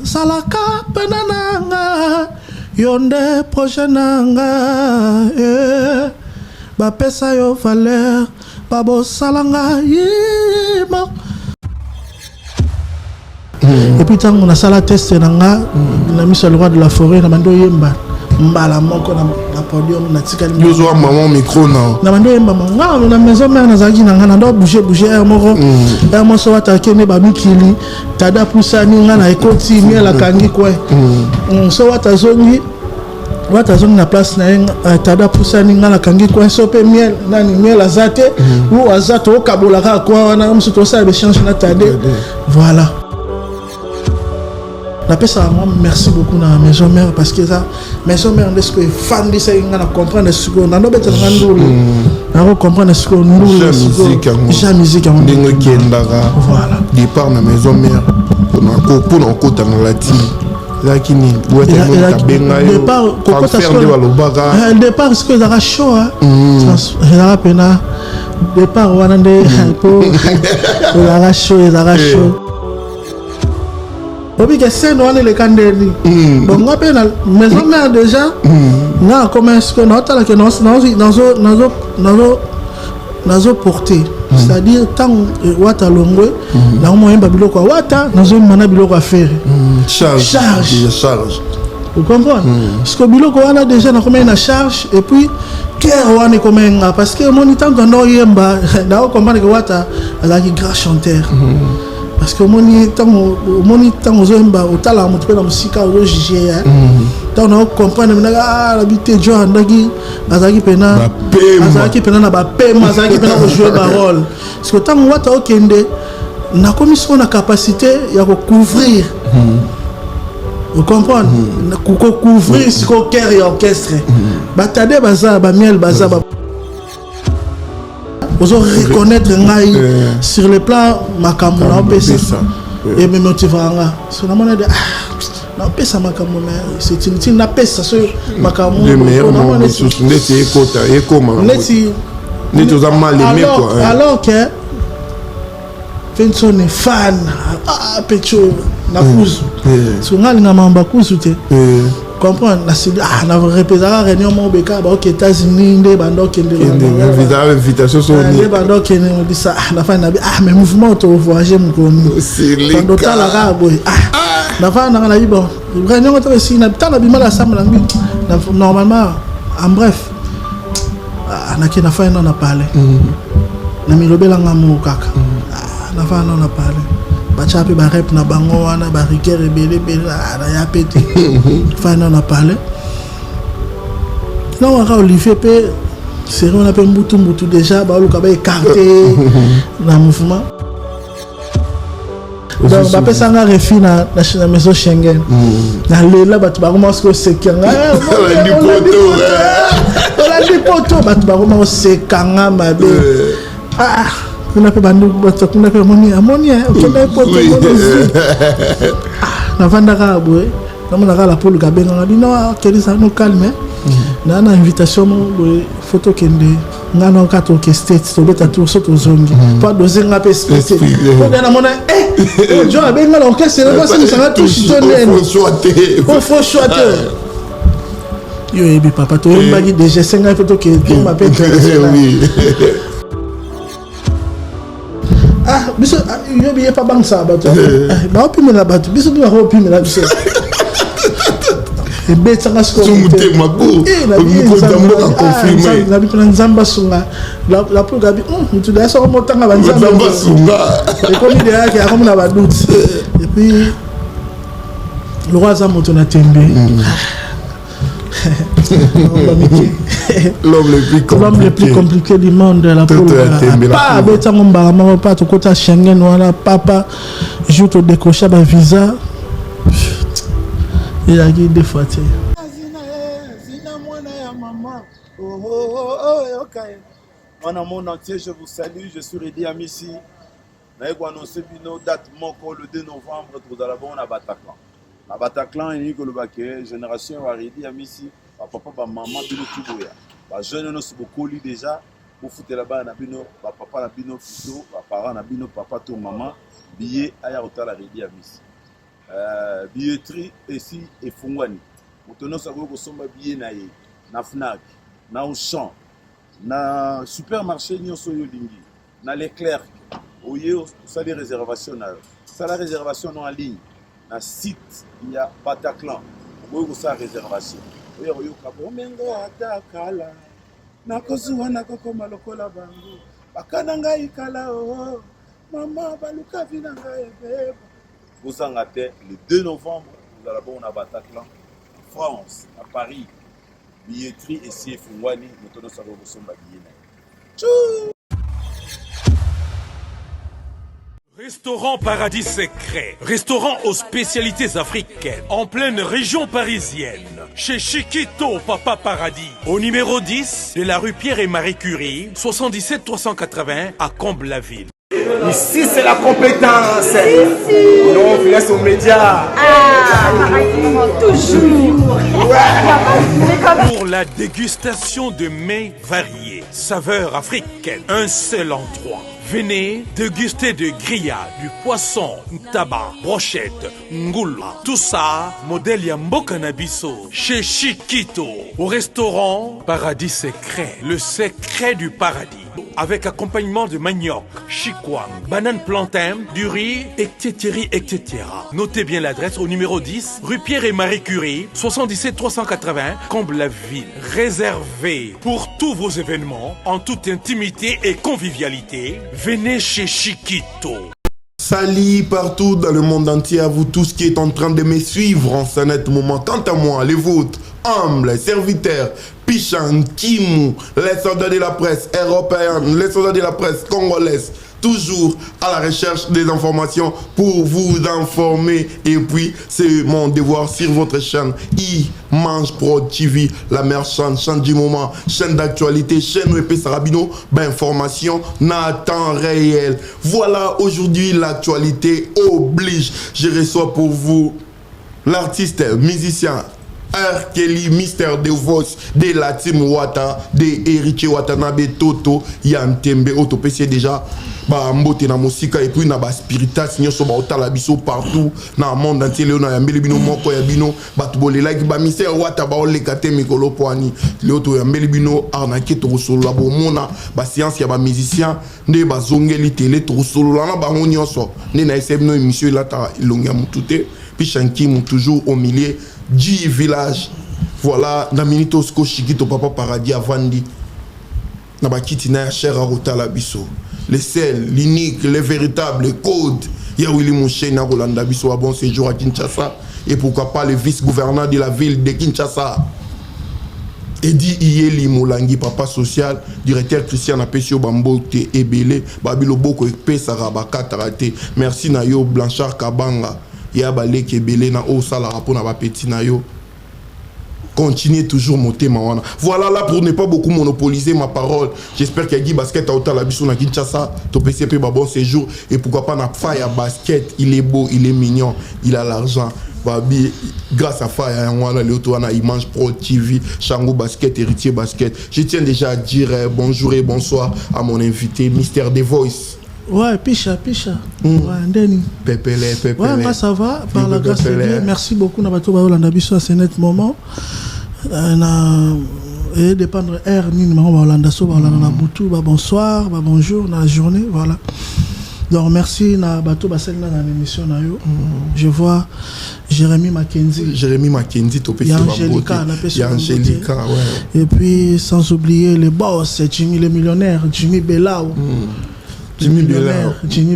Salaka penananga yonde projet nanga ba pesa yo valeur babo salanga yima. Et puis tant on a sala test nanga na mis sur le roi de la forêt na mando yemba mbala moko na podium na tikali yozo maman micro na mando yemba nga na maison mère na zaki nanga na ndo bouger air moko air mo so watake ne ba mikili tada pusani nga na ekoti mi la kangi kwa so watazongi na place na tada pusani nga na kangi kwa so pe miel nani miel azate ou azato okabola ka kwa na msuto sa be change na tade voilà. La personne, merci beaucoup à la maison mère parce que ça, maison mère, est-ce que fan de ça, on a comprendre ce qu'on a, on comprendre ce qu'on nous, la musique, voilà. Départ la maison mère, pour nous côté dans la team. Lakini, départ, départ, ce que ça chaud, hein. Ça pena. Départ, on a des chaud. Obi que c'est nous les candidats. Donc on appelle la maison mère déjà. Na comment est-ce que nous que nous porter. C'est-à-dire tant wata longwe na moyen babilo kwa wata nazo mana biloko à faire. Charge. Vous comprenez? Parce que biloko wana déjà na combien na charge et puis cœur wana comment parce que mon temps dans no yemba na comprendre que wata la grand chanteur. Parce que mon temps aux hommes au talent mon peu dans musique au juger tant on comprendre la habité Joe ndagi azaki pena na ba pema azaki pena au jouer parole parce que tant wata okende na commission na capacité ya couvrir vous comprenez couvrir ce qu'on cœur et orchestre batade baza ba miel baza ba vous reconnaître sur le plan makambo na pesa et me motivanga so na mona de na pesa makambo mais c'est une na pesa so makambo le meilleur moment neti ekota ekoma neti za mal aimé quoi alors que Penso est fan Pecho na kuzu so ngali na mamba kuzu te comprendre na c'est na repérer réunion mon beka ba aux États-Unis ndé bando kende invitation so ni bando kende on dit ça na fa na mais mouvement to voyager mkomi c'est les bando tala ga boy na fa na bi bon réunion to aussi na tala bi mala samla ngi normalement en bref na ki na fa na parler na mi lobela ngamo kaka na fa na parler bachape ba rep na bango wana ba rigueur ebele na ya pété fin on a parlé non on a Olivier pe c'est on a pe mbutu déjà ba luka ba écarté na mouvement donc ba pesa nga refi na maison Schengen na lela batu ba commence ko sekanga la poto batu ba commence sekanga mabe on a fait bandu on a fait ammonia on a poto na vandaka boy na la pour le gabenga dit non quel ça nous calme na na invitation boy photo kende ngana kato ke state to beta tour soto zongi pas doser nga pe space ko na mona jo abenga la orchestre c'est pas ça va toucher ton faut choiter yo ebi papa to mbagi déjà 5 photo ke m'appelle oui biso yo biye pa bang sa bato ba opime la bato biso ba opime la biso e betanga sko sumute mako ko dambo ka confirmer la biso nzamba sunga la pour gabi mutu da so mo tanga banzamba sunga e komi de yake akomi na ba doute et puis le roi zamoto na tembe l'homme le plus compliqué du monde la pas beta ngomba mama pas to kota Schengen wala papa juste au décrocher ba visa il a dit deux fois Mon monde entier, je vous salue, je suis Redi Amissi. Je vais annoncer une date le 2 novembre, nous allons à Bataclan. À Bataclan, il y a une génération Redi Amissi. Papa maman bino tuboya ba jeune no beaucoup li déjà pour foutre là-bas na bino ba papa na bino plutôt ba parents na bino papa to maman billet aya hôtel Redi Amissi billetterie ici et Fungwani. Motono sako ko somba billet na ye na Fnac, na Auchan, na supermarché nyonso yo lingi, na Leclerc. Oye ça des réservations na. Ça la réservation en ligne. Na site il y a Bataclan. Oye ça réservation. Oye oyo kabo mengo atakala. Na kozuwa na kokoma lokola bango. Bakana ngai kala oh. Maman baluka vina ngai beba. Vous en avez le 2 novembre, nous allons à Bataclan, en France, à Paris. Billetterie et si Fungwani, nous tenons à vous sommes billetterie. Restaurant Paradis Secret, restaurant aux spécialités africaines, en pleine région parisienne, chez Chiquito Papa Paradis, au numéro 10 de la rue Pierre et Marie Curie, 77 380 à Comble-la-Ville. Ici, c'est la compétence. Non, on laisse aux médias. Toujours. Pour la dégustation de mets variés, saveurs africaines, un seul endroit. Venez déguster de grillades, du poisson, tabac, brochette, ngoula. Tout ça, modèle Yambo Canabiso, chez Chiquito, au restaurant Paradis Secret, le secret du paradis. Avec accompagnement de manioc, chikwang, banane plantain, du riz, etc. Notez bien l'adresse au numéro 10, rue Pierre et Marie Curie, 77 380, Comble-la-Ville. Réservé pour tous vos événements, en toute intimité et convivialité, venez chez Chiquito. Salut partout dans le monde entier à vous tous qui êtes en train de me suivre en ce net moment. Quant à moi, les vôtres, humbles serviteurs, Pichan, Kimou, les soldats de la presse européenne, les soldats de la presse congolaise, toujours à la recherche des informations pour vous informer. Et puis, c'est mon devoir sur votre chaîne Image Pro TV, la meilleure chaîne du moment, chaîne d'actualité, chaîne EP Sarabino, information en temps réel. Voilà, aujourd'hui, l'actualité oblige. Je reçois pour vous l'artiste, musicien, R. Kelly, Mr. Devos, de la team Wata, de Héritier Watanabe, Toto, Yantembe, Otopé, déjà, mbote na musika, et puis na ba spiritas, nyoso ba otala biso partout, na monde entier, léo na yambeli bino, moko ya bino, batubole like, ba Mr. Wata, ba olekate mikolo poani, léo to yambeli bino, arnaqué to solo la bomona, ba science ya ba musicien, ne ba zongeli télé to solo la, ba ngonyoso, ne na eseb no émission la ta ilonga mutute, puis Shanki mou toujours au milieu du village. Voilà, na minito sko Chiquito Papa Paradis avandi. Na bakiti na cher à Rotala biso. Les seuls, l'unique, les véritables codes. Ya Willy Mouché na Rolanda biso à bon séjour à Kinshasa. Et pourquoi pas le vice-gouverneur de la ville de Kinshasa. Edi Iyeli Moulangi, papa social, directeur Christian Apesio Bambote Ebele, Babilo Boko Pesa Rabakatarate. Merci na yo Blanchard Kabanga. Yabale Kebele na o sala rapport na ba petit na yo. Continuez toujours monter mawana. Voilà là pour ne pas beaucoup monopoliser ma parole. J'espère qu'il y a Guy Basket à Otala Bissou na Kinshasa, to PCP ba bon séjour et pourquoi pas na Faya Basket, il est beau, il est mignon, il a l'argent. Babi grâce à Faya Wana Léotoana Image Pro TV, Chango Basket, Héritier Basket. Je tiens déjà à dire bonjour et bonsoir à mon invité Mr. The Voice. Ouais, Picha. Ouais, Ndeni. Pépélé. Ouais, moi ça va, par la grâce de Dieu. Merci beaucoup, Nabato Baolanda Bisso à ce net moment. Et dépendre R, Nini, Baolanda So, Baolanda Boutou, bonsoir, bonjour, dans la journée, voilà. Donc merci, Nabato Baselna dans l'émission. Je vois Jérémy Mackenzie, Topé Angélica, ouais. Et puis, sans oublier les boss, Jimmy le millionnaire, Jimmy Bellao. Jimmy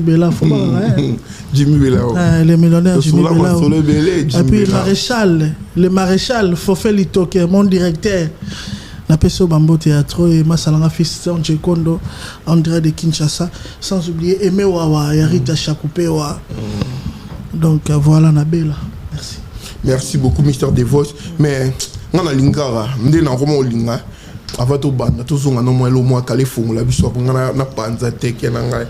Bella, faut pas, hein? Jimmy Bella. Les millionnaires, Jimmy Bella. Et puis le maréchal Fofé Litoke, mon directeur. La PSO Bambo Théâtre et Masalanga Fils Kondo, André de Kinshasa. Sans oublier Aimé Wawa, Yarita Chakupewa. Donc voilà, Nabela. Merci. Merci beaucoup, Mr. Devos. Mais, on a l'ingara, on a vraiment l'ingara. Avant tout banda tout zonga no mwelo mwa kale fungu la biso ngana na panza teke na ngai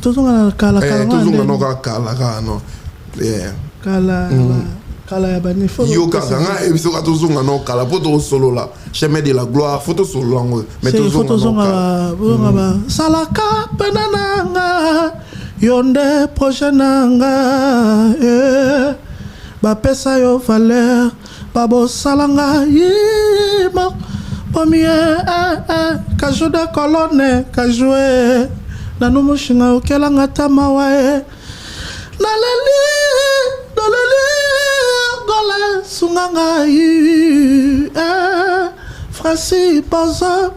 tout zonga kala tout zonga no kala no kala ya bani fo yo kanga e biso ka tout zonga no kala poto solo la chemin de la gloire photo solo lango mais tout zonga ba salaka penananga Yonde projet nanga bapesa yo valeur babo salanga yimo pomie kajou de colonne kajoué nanu mushinga okelanga tamawae naleli gola sunganga Francis Bozo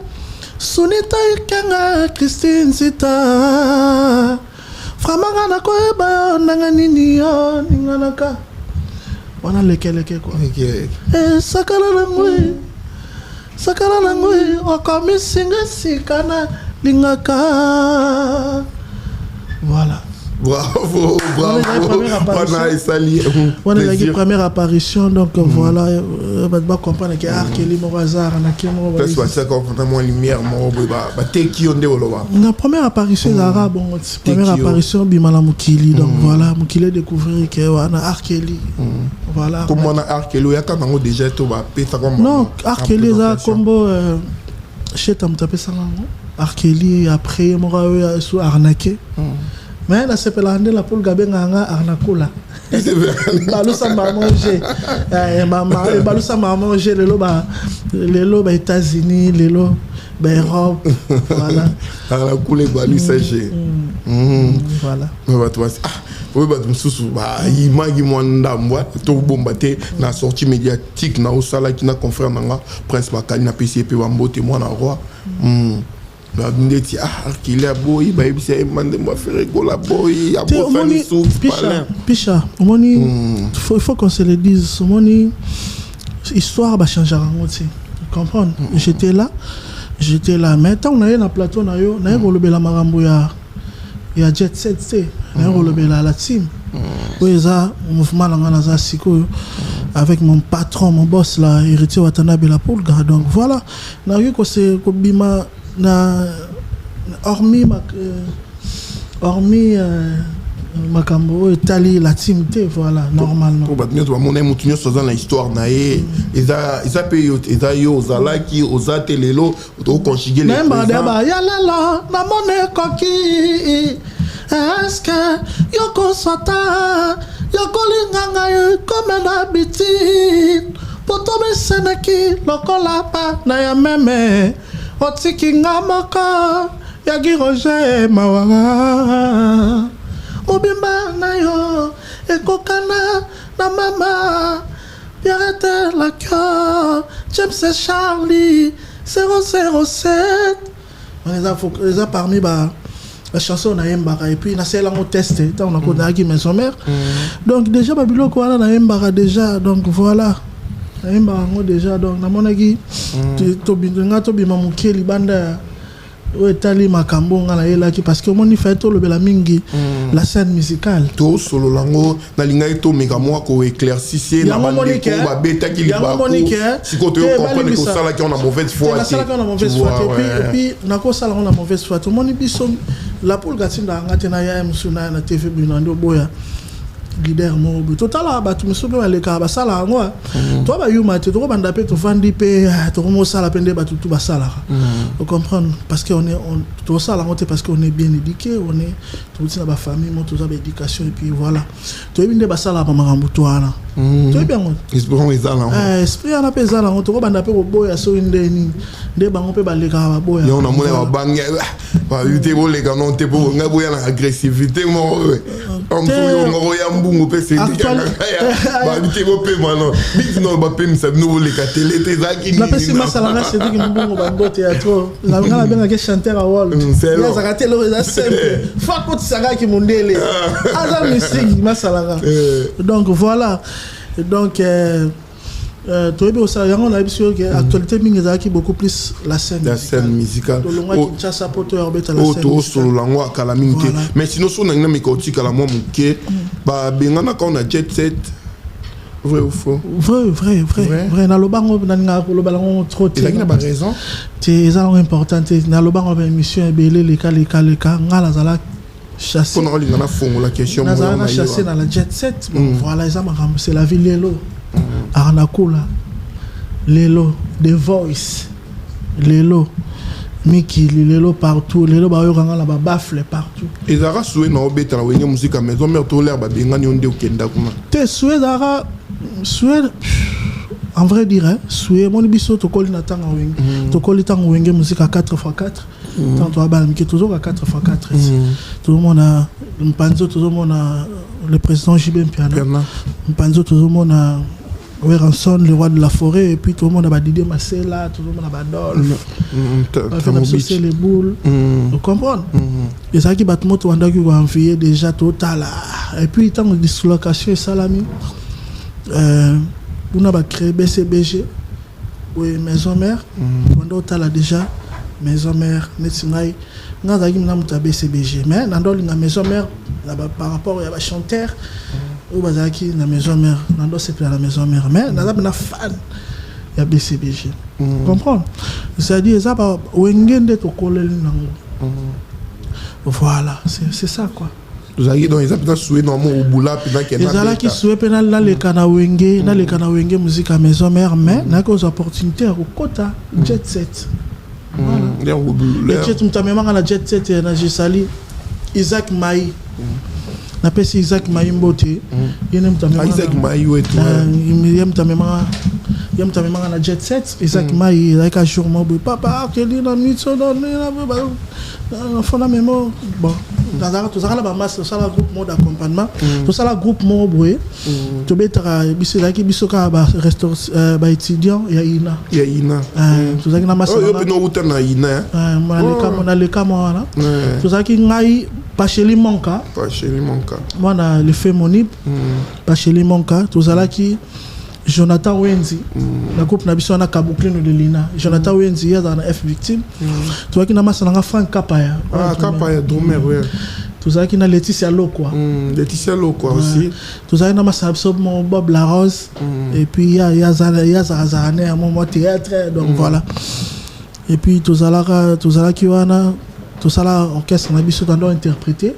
Sunita Kenga Christine Sita Framanga na koeba nanga nini yo ninganaka wana leke kwa sakala langwe okomi singa sikana lingaka voilà. Bravo. On a la première apparition, donc voilà, on va comprendre que Arkeli Morazar, la première apparition arabe, première apparition Bimala Mukili, donc voilà, Mukili découvrir que on a Arkeli, voilà. Comment on a Arkeli, il y a déjà tout va péter comme non, Arkeli a combo chez Tamtapé Sango, Arkeli après Morawe sous arnaqué. Mais là, c'est pour la poule Gabenganga Arnakoula. Balousa m'a mangé. Balousa m'a mangé les lots États-Unis, les lots Europe. Voilà. Arnakoula, Balousa G. Voilà. Oui, il m'a dit tout bombarder la sortie médiatique na osala qui na confrère nanga prince Makali na PCP wa mbote moi na roi. Qu'il a beau, il va faire collaborer, Picha, il faut qu'on se le dise. L'histoire va changer. Tu comprends? J'étais là. Maintenant, on a eu un plateau, on a eu la marambo, il y a Jet Set, on a eu la team. Oui, ça, mouvement avec mon patron, mon boss, là, héritier Watanabe la Poulga. Donc voilà, on a eu que c'est Bima. Hormis Makambo Italie la timité voilà normalement pour battre mon aime tu dans l'histoire naé ils a payé ils a yo zalaki ozate lelo to conjuguer les même ya la na monnaie coquille est-ce que yoko sota yoko linganga comme d'habitude pour tomber senaki lokola pa na ya meme Otikinga maka yagi Roger Mawara Mobimba na yo ekokana na mama Pierrette la cœur James Charlie 007 on les a parmi la chanson na Yembara et puis na celle on testé on a connu qui maison mère donc déjà babilo ko na Yembara déjà donc voilà déjà donc na monaki to bima mukeli banda o etali makambo ngala yelaki parce que moni fait to lobela mingi la scène musicale to solo lango na linga to mega moi ko éclaircir na bande ko ba beta ki liba si ko to comprendre que ça là qui on a mauvaise foi et puis na ko ça là on a mauvaise foi to moni biso la poule gatinda ngate na ya msuna na TV binando boya leader mo total abatu musobe baleka basala ngo to ba yuma te to banda pe to fandi pe to mo sala pende batu tout basala vous comprenez parce que on to sala ngote parce qu'on est bien éduqué on est tout ça ba famille mo to ça ba éducation et puis voilà to binde basala ba makambo to ana to bien ngo esprit ana pe zala ngo to banda pe boya so ndeni nde bango pe baleka ba boya on a mona ba banga ba yute bo les gars non te bo nga boya na agressivité mo on peut ngo ya mbungu pe c'est ba yute bo pe mano big no ba pe misa no le ka télé te zaki na pe si masala na c'est que mbungu ba mbote ya trop la ngala benga ke chanteur a wall ya zakate lo za simple fa ko tsanga ki mundele aza musique masala donc voilà donc tu es aussi on a vu que actualité mingi beaucoup plus la scène musicale Kinshasa poto orbeta la scène solo lango calamité mais sinon son na mikoti kala mo muke ba bengana quand on a Jet Set vrai ou faux vrai na lobango na nga lobango trop il a pas raison c'est ça important na lobango émission belé les cas ngala zala chasser on a na fongo la question na chasser dans la Jet Set voilà ça c'est la ville Lelo Arnakoula Lelo The Voice Lelo mikili lelo partout lelo bayokanga na babafle partout ezaka souhait na obeta na wenge musique à maison mère to l'air babengani onde okenda kuna te souhait zaka souhait en vrai dire souhait mon biso tokoli na tanga wenge tokoli tanga wenge musique à 4x4 tant to abal miki toujours à 4x4 tout le monde a mpanzo tout le monde a le président JB Mpiana mpanzo tout le monde a Ranson, le roi de la forêt, et puis tout le monde a Didier Massela, tout le monde a Badolf, c'est les boules, vous comprenez? Et ça qui bat le mot, qui va envoyer déjà total. Et puis, tant que dislocation et salami, on a créé BCBG, oui, maison mère, on a déjà maison mère, Netsingaï, on a BCBG, mais dans la maison mère, par rapport à la chanteur, ou bazaki na maison mère nando c'est la maison mère mais na fan ya BCBG comprendre c'est-à-dire ça ba wengende to kolel nango voilà c'est ça quoi vous avez dans les appels souhait normalement au boula puis na kena ezala ki souhait penal na le kana wenge musique à maison mère mais na ko opportunité à kota jet set voilà le jet mtamema na jet set na Jesali Isaac Mai na pesi Isaac Maimbote yene mtamema Isaac Mayo et tout yem mtamema na jet set Isaac Mai like a jour mo papa keli na nuit so na fona memo bon dans tout ça là ba masse ça la groupe mode d'accompagnement tout ça la groupe mo boye to betara biso like biso ka ba restaurant ba étudiant ya ina tout ça na masse yo pino utana ina na le camera tout ça qui ngai Pacheli Monka moi le fait monib Pacheli Monka tout ça là qui Jonathan Wenzi la groupe na biso na Kabuklino de Lina Jonathan Wenzi ya dans F victime tout ça qui na masana Frank Kapaya Kapaya Domer ouais tout ça qui na Laetitia Lokwa aussi tout ça na masana Bob La Rose et puis ya Zazane à mon théâtre donc voilà et puis tout ça là qui wana tout ça là orchestre na biso dans interpréter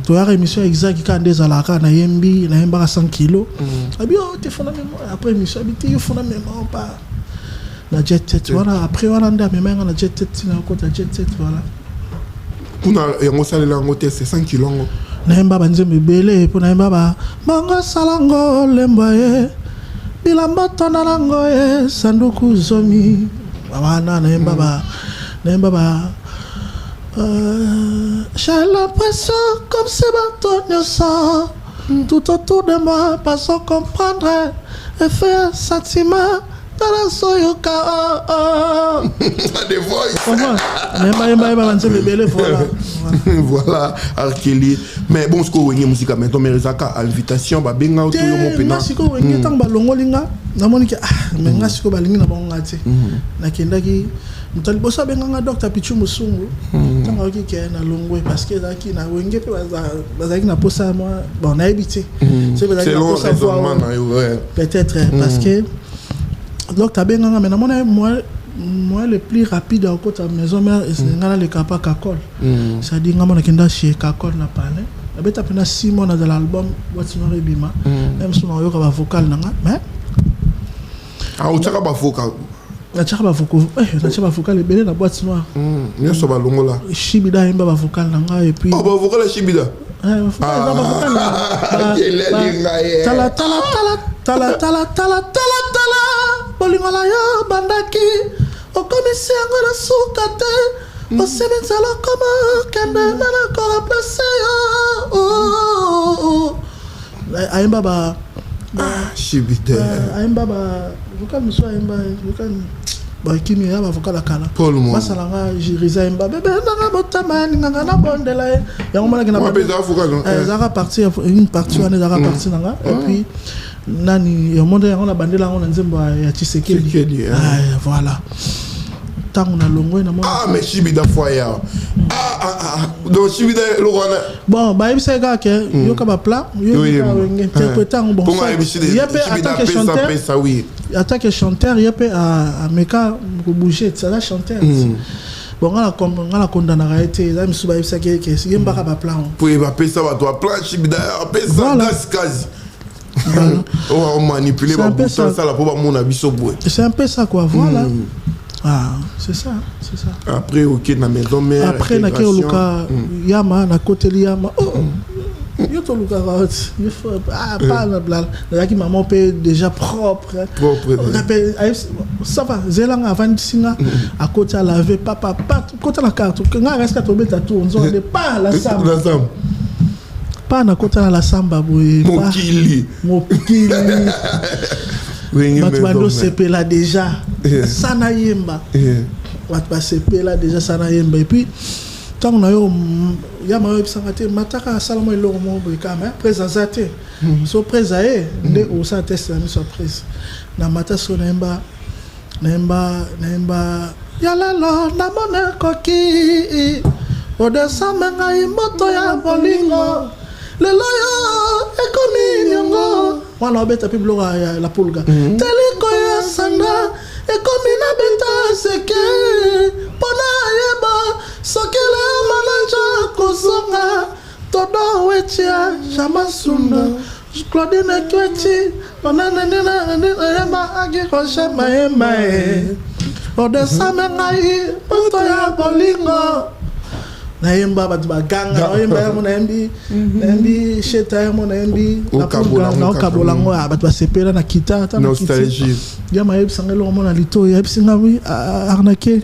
to ya émission exact qui des alaka na yembi na yemba 100 kg abi o te fona même après émission habité yo fona même pas la jet set voilà après on anda même na jet set na côté jet set voilà kuna yango salela ngote c'est 100 kg na yemba banzembe belé pour na yemba ba manga salango lemboye bilamba tonango e sanduku zomi wana na yemba ba j'ai l'impression comme ces bâtons sang tout autour de moi pas sans comprendre et faire un sentiment dans la soyoka des voix voilà Arkeli mais bon ce que wenge musique maintenant mais ezaka invitation ba benga to yo mo pena siko wenge tang ba longolinga na moniki mais nga siko balingi na bonga te na kendaki mutali bosa benga Dr Pichu Musungu tanga oki ke na longwe parce que zaki na wenge pe bazaki na posa moi bon na habité c'est bazaki na posa peut-être parce que donc tu as bien mais moi le plus rapide à côté de la maison mère c'est le capa Kakol ça dit ngama nakenda chez Kakol na parler abeta pena 6 mois dans l'album what's no rebima même si on yoka ba vocal nanga mais o tshaka ba vocal na tshaka ba vocal belé na boîte noire nyoso ba longola Shibida imba ba vocal nanga et puis ba vocal Shibida bolingola yo bandaki okomisi yango na suka te osemizala koma kende nana koremplace yo ayemba ba Shibida ayemba ba vocal miso ayemba vocal bakimi ya ba vocal akala masalanga jiriza ayemba bebe nanga botama ninganga na bondela yango malaki na ba zaka partie une partie wana zaka partie nanga et puis nani yomonde yango na bandela yango na nzembo ya Tshisekedi voilà tango na longwe na mona mais Shibida foya donc Shibida lo wana bon ba ibisa ga ke yo ka ba plat yo interpréter bon ça yepe attaque chanteur yepe à meka bouger ça la chanteur bon ngala condamna raité za misuba ibisa ke yemba ka ba plat pour ba pesa ba toi plat Shibida pesa gaskazi on manipuler ba bouton ça la pour ba mon abiso boy c'est un peu ça quoi voilà Ah, c'est ça. Après, ok, na maison mère. Après, na luka yama, na côté yama. Oh, yo to luka raot. Yo faut pas la blague. Là qui maman peut déjà propre. Ça va. Zélanga avant singa à côté à laver papa pas côté la carte. Quand reste à tomber ta tour, on ne pas la samba. Pas na côté la samba boy. Mokili. Matbando CP là déjà. Sana yemba. Matba CP là déjà sana yemba. Et puis tant on a eu yama yo bisangate mataka salamo ilo mo bikama présenzate. So présaé nde o sa test la surprise. Na mata so naemba yala lo na mona koki. Ode samenga imoto ya bolingo. Lelo yo ekomi nyongo. Wana obeta pi bloga la pulga. Teliko ya sanda ekomi na beta seke. Pona yeba sokela manaja kozonga. Todo wetia jamasunda. Claudine kweti onana yema agi roche maema e. Ode samenga imoto ya bolingo. Naimba batu baganga naimba yamo naimbi sheta yamo naimbi na kabolango batu basepela na kita ta nostalgie ya mayebi sangelo mona lito ya bisinga wi arnaqué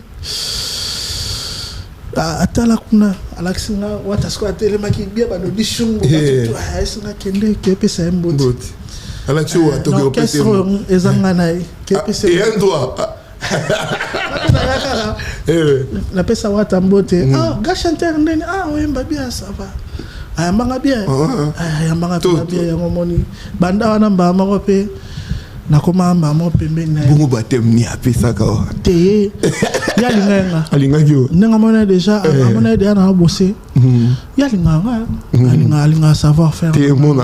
atala kuna alaksinga watasko atelema ki bia bano dishungu batu ayisinga kende kepesa mboti alaxi wa tokyo pese ezanga nayi kepesa et un doigt la pesa wata mbote ga chanteur ndeni oyemba bien ça va ayambanga bien ayambanga bien yango moni banda wana mbama ko pe nakoma mbama pembeni na bongo batem ni apesa ka te ya alinga yo nenga mona déjà amona de na bosser ya alinga savoir faire te mona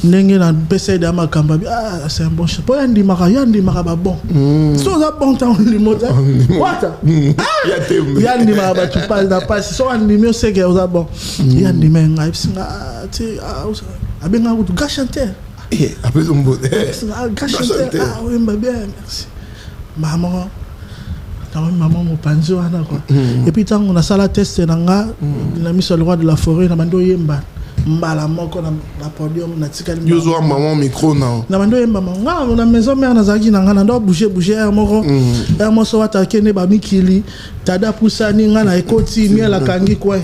ndenge na pesa de makamba c'est un bon chef po yandi maka ba bon so za bon temps limota wata yandi maka ba tu parles da passe so andi mieux c'est que za bon yandi menga ipsinga ti abenga ku ga chanter après son beau oui bien merci maman mo panzo wana quoi et puis tant on a ça la test nanga na mis sur le roi de la forêt na mando yemba mbala moko na podium na tikali yo zo maman micro na mando yemba nga na maison mère na zaki nanga na ndo bouger moko mo so attaquer ne ba mikili tada pusani nga na ekoti mi la kangi quoi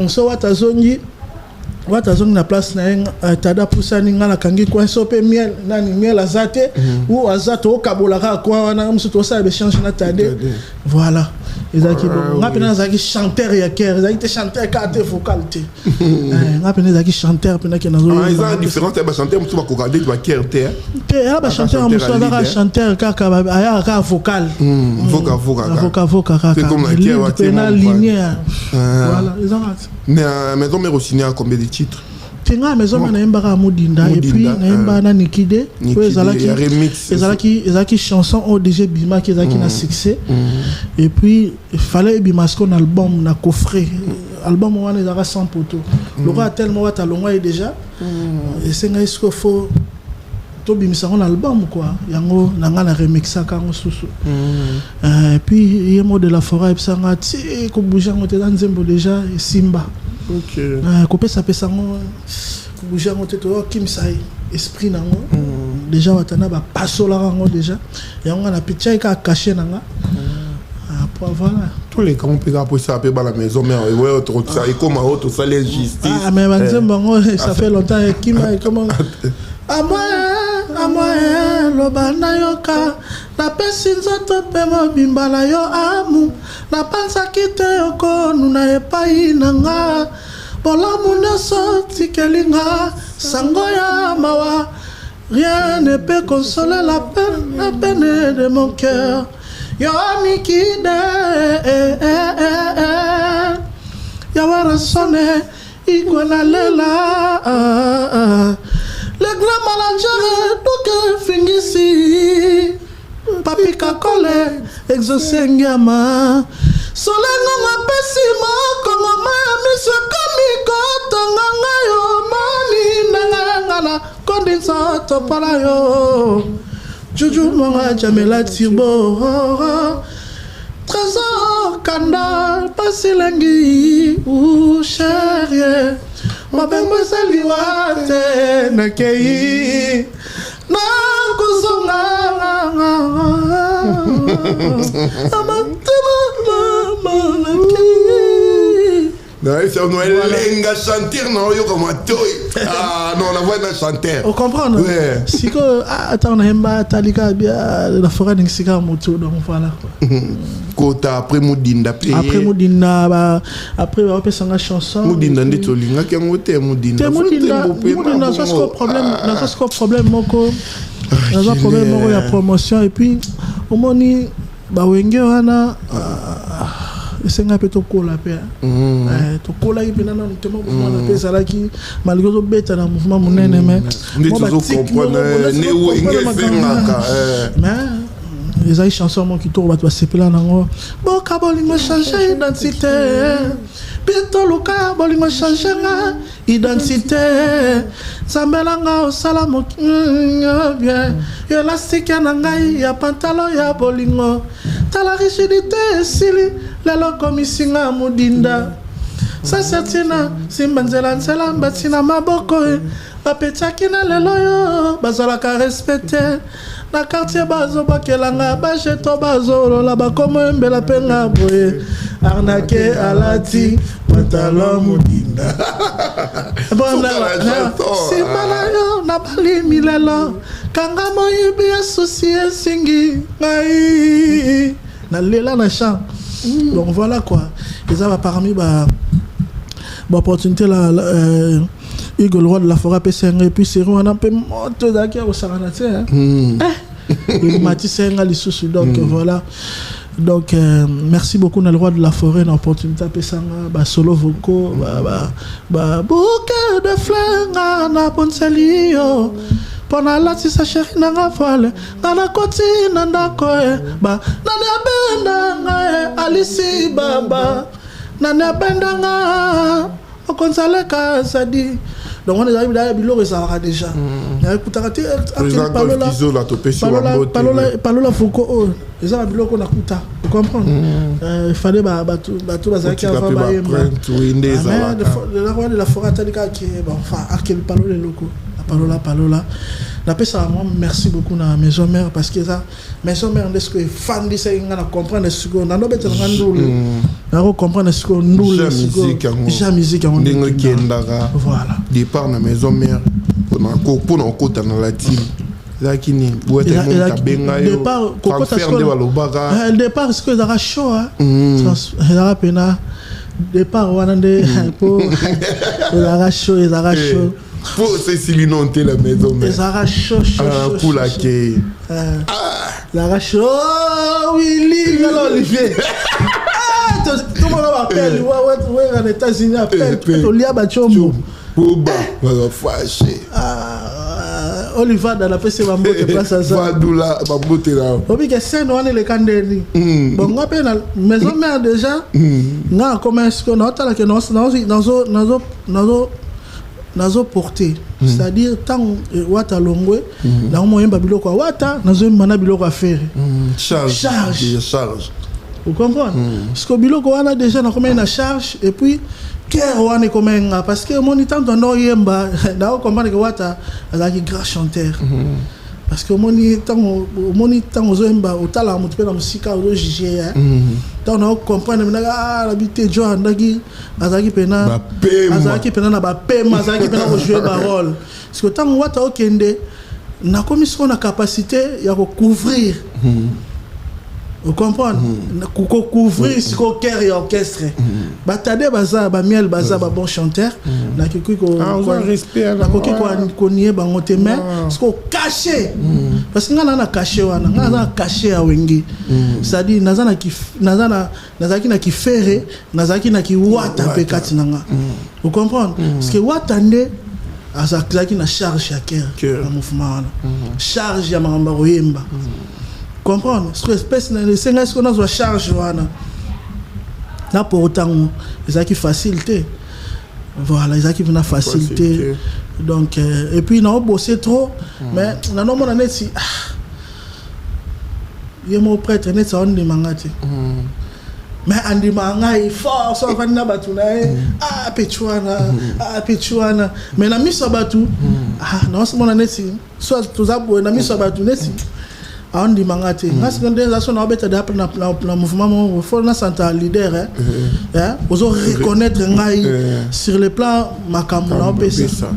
so watazongi na place na tada pusani nga na kangi kwa sope miel nani miel azate ou azato okabola ka kwa wana msuto sa be change na tade voilà ezaki bon ngapena zaki chanteur ya cœur ezaki te chanteur ka te vocal te ngapena zaki chanteur pena ke nazo ils ont différence ba chanteur msuba ko garder ba cœur te ba chanteur msuba ka chanteur ka aya ka vocal vocal c'est comme la cœur pena linéaire voilà ils ont mais maison mère au cinéma combien de titres tenga maison na yembaka Modinda et puis na yemba na Nikide ko ezalaki chanson au DJ Bima qui ezalaki na succès et puis il fallait bimasco na album na coffret album wana ezaka 100 poteaux le roi tellement wa talongwa déjà et senga isko faut to bimisa on album quoi yango nanga na remixa kango susu et puis yemo de la forêt sanga ti ko bouger ngote dans nzembo déjà Simba OK kopesa pesa ngo bouger ngote to kimsai esprit nango déjà watana ba pasola ngo déjà yango na picha ka caché nanga pour voilà tous les camps peut pas ça peut la maison mais ouais autre ça et comme autre ça les justice mais nzembo ngo ça fait longtemps kima comment Amwe lobana yoka na pesi nzoto pe mobimba na yo amu na panza kite yoko nuna epai nanga bolamu nyonso tikelinga sango ya mawa rien ne peut consoler la peine de mon cœur yo Nikide yawara sone ikola lela le grand manager donc fingisi papi kakole exosengiama solengo ngapesi moko maya miso komiko tonganga yo mani nangana kondinsa topala yo Juju Monga Jamela Tirbo Trésor Kanda Pasilangi ou chérie Mabembo Saliwate Nakei Nakuzonga Amatema Non, c'est un lenga chanter, non, yo comme toi. Ah, non, la voix d'un chanteur. On comprend, non? Ouais. Si que, attends, on a un talika bien, la forêt d'un cigare moto, donc voilà. Kota, après Moudinda, après Moudinda, après, on peut s'en chanson. Moudinda, on dit tout, il y a qu'un moté, Moudinda. Moudinda, ça c'est problème, ça c'est problème, moko. Dans un problème, il y a promotion, et puis, au moment bah, Wenge, on a. C'est un peu de cola. To cola qui pendant le temps où on a fait ça là qui malgré le bête dans le mouvement mon ennemi mais les autres chansons qui tournent va se plaindre nango bon kabolingo changer identité bientôt le kabolingo changer identité Zambelanga au salamo bien élastique na ngai ya pantalon ya bolingo tala rigidité sili lelo komisinga mudinda sa certina simbanzela nzela mbatina maboko bapetaki na lelo yo bazalaka respecte na quartier bazo bakelanga bajeto bazolola bakomo embela mpe nga boye arnaque alati pantalon mudinda simbala yo na balimi lelo kanga moyibi ya susi esingi ngai na lela na champ. Donc voilà quoi. Ils avaient parmi l'opportunité là Hugo le roi de la forêt PCN et puis c'est on a un peu monté d'accord au Saranate il m'a dit c'est un lisusu donc voilà. Donc merci beaucoup le roi de la forêt l'opportunité PCN solo voco bouquet de fleurs na poncelio Pona la si sa chérie nanga voile Nana koti nanda koe Ba nane abenda nga Alisi baba Nane abenda nga Okonsale ka sadi Donc on est arrivé à Biloro et ça va déjà Palola Foucault Les gens à Biloro qu'on a coûté Vous comprenez Il fallait tout bazaki avant la forêt qui est enfin Palola locaux Palola. D'après ça, moi, merci beaucoup à Maison Mère parce que ça, Maison Mère, est-ce que fan de ça, on a comprendre ce qu'on a, on comprendre ce qu'on nous la musique, on voilà. Départ na Maison Mère, pour un côté dans la team. Zakini, où est-ce que départ, le départ, c'est que ça chaud, hein. Ça pena. Départ, on a des pour chaud. Pour Cécilie Nonté la Maison Mère. Les arraches chaud. Pour la quai. Les arraches Willy, Olivier. Tout le monde m'appelle. Ouais, en États-Unis, appelle. Tout le monde Boba, fâché. Olivier, dans la PC, va me place à ça. Vadoula, va me là. Obi, que c'est nous, on est les candidats. Bon, on appelle la Maison Mère déjà. Non, comment est-ce qu'on a que nazo porté c'est-à-dire tant wata longwe na moyen babiloko wata nazo mana biloko à faire charge vous comprenez parce que biloko wana déjà na combien na charge et puis cœur wana comment parce que mon temps dans yemba na comprendre que wata azaki grand chanteur parce que mon temps aux yemba au tala mo tpena musika au jije tant on comprendre na habité jo andaki azaki pena na ba pema azaki pena ko jouer parole parce que tant wata okende na commission na capacité ya ko couvrir vous comprenez ko couvrir ce ko cœur et orchestre batade baza ba miel baza ba bon chanteur na kiki ko respect na ko ko nié ba ngote mais ce ko caché parce que ngana na caché wana ngana caché a wengi c'est-à-dire nazaki na kifere nazaki na kiwata pe katinanga vous comprenez parce que watande azaki na charge ya cœur na mouvement charge ya mamba royemba comprendre cette espèce de senga ce qu'on a charge wana là pour autant les qui facilité voilà les qui vient facilité donc et puis on a bossé trop mais na non mon année si ye mo prêtre net sa on mangati mais andi manga il fort so vanna batuna pechuana mais na miso batu na on mona neti so tuzabo na miso batu neti andi mangati ngas konde za so na obeta d'après na mouvement mo faut na santa leader hein ozo reconnaître ngai sur le plan makambo na opesa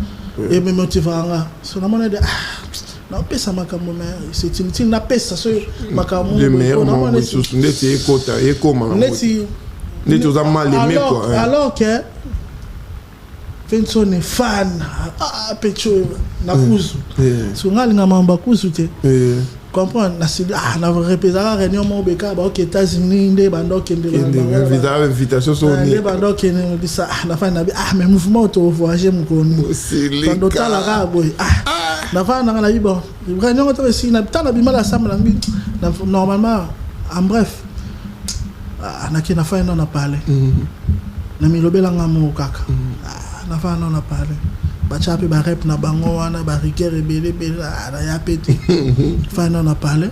et me motivanga so na mona de na pesa makambo mais c'est une na pesa so makambo le meilleur moment neti ekota ekoma neti oza mal aimé quoi alors que Vincent est fan pecho na kuzu so ngalinga mamba kuzu te comprendre na sidi na représenter réunion mo beka ba aux États-Unis ndé bando kende visa invitation so ni bando kende di ça na fa na mais mouvement auto voyager mukoni bando tala ka boy na fa na bi bon réunion auto si na tala bi mala samla bi normalement en bref na ki na fa na parler na mi lobela ngamo kaka na fa na parler bachape ba rep na bango wana ba rigueur ebele na ya pété fa na parler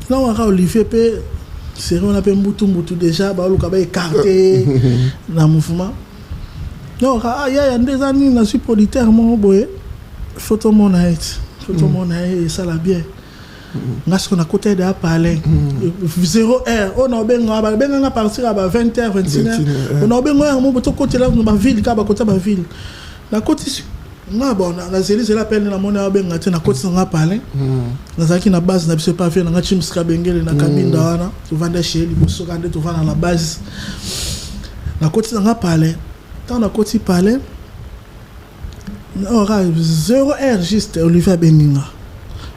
là on a Olivier pe c'est on a pe mbutu déjà ba luka ba écarté na mouvement non ya des années na suis producteur mon boy photo mon et ça la bien ngas qu'on a côté de parler 0 heure on a benga partir à 20h 21h on a benga mo to côté là na ville ka ba côté ba ville na côté na bon na zeli la peine na mona benga te na côté nga parler na zaki na base na biso pas faire na chim ska bengele na kabinda wana tu vanda chez lui bosso quand tu vas dans la base na côté nga parler tant na côté parler aura 0 heure juste Olivier Beninga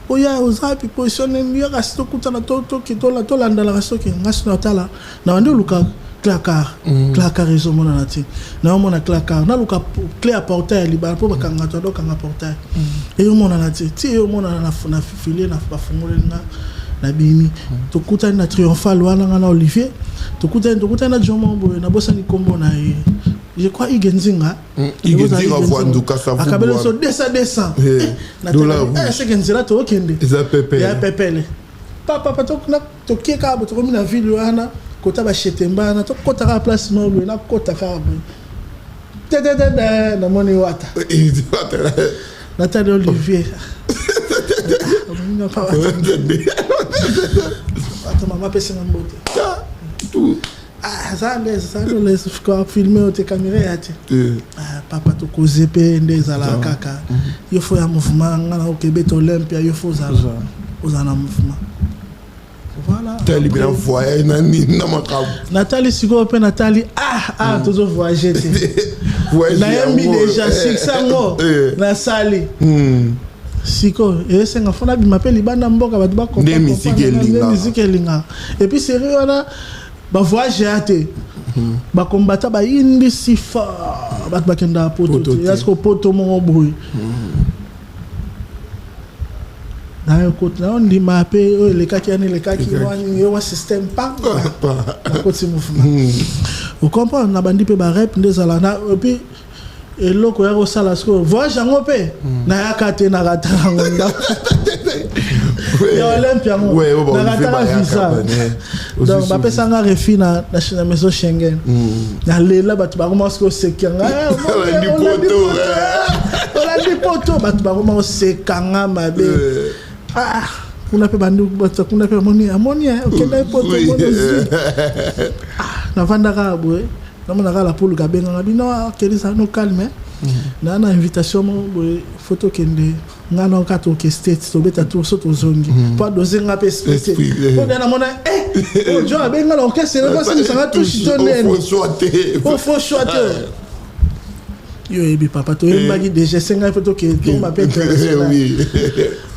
oya ozapi positionner ni rasto kutana to kitola to landa la rasto ki ngasina tala na wande luka clacar rezo mona nati na mona clacar na luka clé à portail liba po bakanga to do kanga portail e yo mona nati ti yo mona na filer na bafungole na bimi to kutana na triomphal wana na Olivier to kutana Jomo boy na bosa ni kombo na je crois Igenzinga Vanduka savu akabele so descend c'est Genzira to okende eza pepe ya pepele papa to keka bo to komi na ville wana kota ba chetemba na to kota ka place no na kota ka bo na moni wata Nathalie Olivier maman pesa mbote ça laisse filmer au caméra yati papa to kozepe ndeza la kaka il faut un mouvement ngana au Québec Olympia il faut ça aux un mouvement voilà Nathalie bien voyage na makabo Nathalie siko pe Nathalie toujours voyager na yambi déjà 600 na sali siko senga fona bi m'appelle libanda mboka batu ba comprendre musique elinga et puis sérieux wana ba voyage até ba combattre ba indi sifa ba bakenda poto est-ce que poto mo boy na côté là on dit mapé les kaki wani wa système pas na côté mouvement vous comprenez na bandi pe ba rep ndezala na et puis eloko ya kosala siko voyage yango mpe nayaka te nakatala ngonda ya Olympia ngo nakatala visa donc bapesanga refi na maison Schengen nalela bato bakoma siko osekanga olandi poto bato bakoma osekanga mabe kuna pe bandu bato kuna pe amoni okenda poto moni navandaka boye namona la poule kabenga bino kelisa no calme na invitation mo photo kende ngana ka to ke state to beta to so to zongi pas dozenga pe state on na mona o jo abenga la orchestre na ça ça tout chitonner faut choiter yo ebi papa to mbagi déjà senga photo ke to m'appelle oui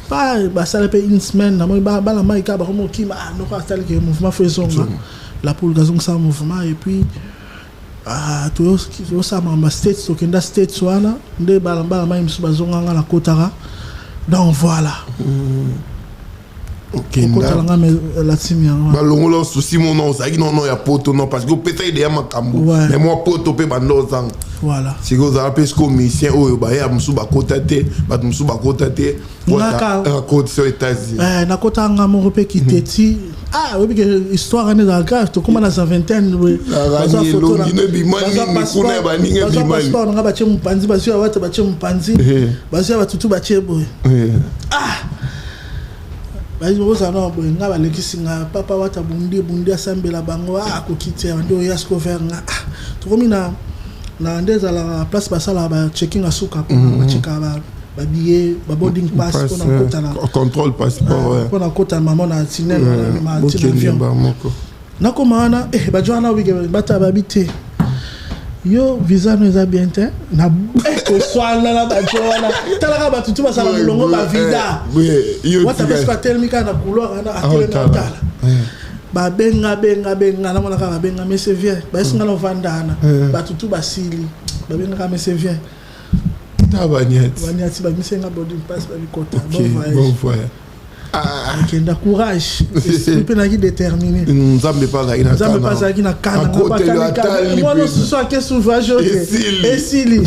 pas ba ça pe une semaine na mo ba la maika ba mo ki ma no ka tel que mouvement faisonga la poule gazon ça mouvement et puis to ça mamba state so kenda state swana nde balamba mai msu bazonga na kotara donc voilà okotalanga la team yango balongola souci mon nom ça non ya poto non parce que peut-être il y a makambo mais moi poto pe bando zang voilà c'est que vous avez pesco commission oyo ba ya musu ba kotate ba musu ba kotate naka côté sur États-Unis nakota nga mo pe kiteti oui que histoire ane da grave to comme na sa vingtaine baza photo na bimani kuna ba ninga bimani passeport nga ba che mpanzi ba sio wata ba che mpanzi ba sio ba tutu ba che boy baza no boy nga ba lekisi nga papa wata bundi asambela bango akokite ndo yasko faire nga to komi na ndeza la place basala ba checking asuka ba cheka ba billet ba boarding pass pour na kota na contrôle passeport pour na kota maman na tinel ma avion na komana ba jwana wige bata babite yo visa no eza bien te na ko swala na ba jwana talaka ba tutu basala mulongo ba visa wata parce telmika na couloir na atelementa ba benga na mona ka ba benga mais c'est bien ba singa no vandana ba tutu basili ba benga ka mais c'est bien Banyati ba misenga boarding pass ba bikota bon voyage kenda courage pe na ki déterminé nzambe pas za ina kana moi non ce soit que souvage et sili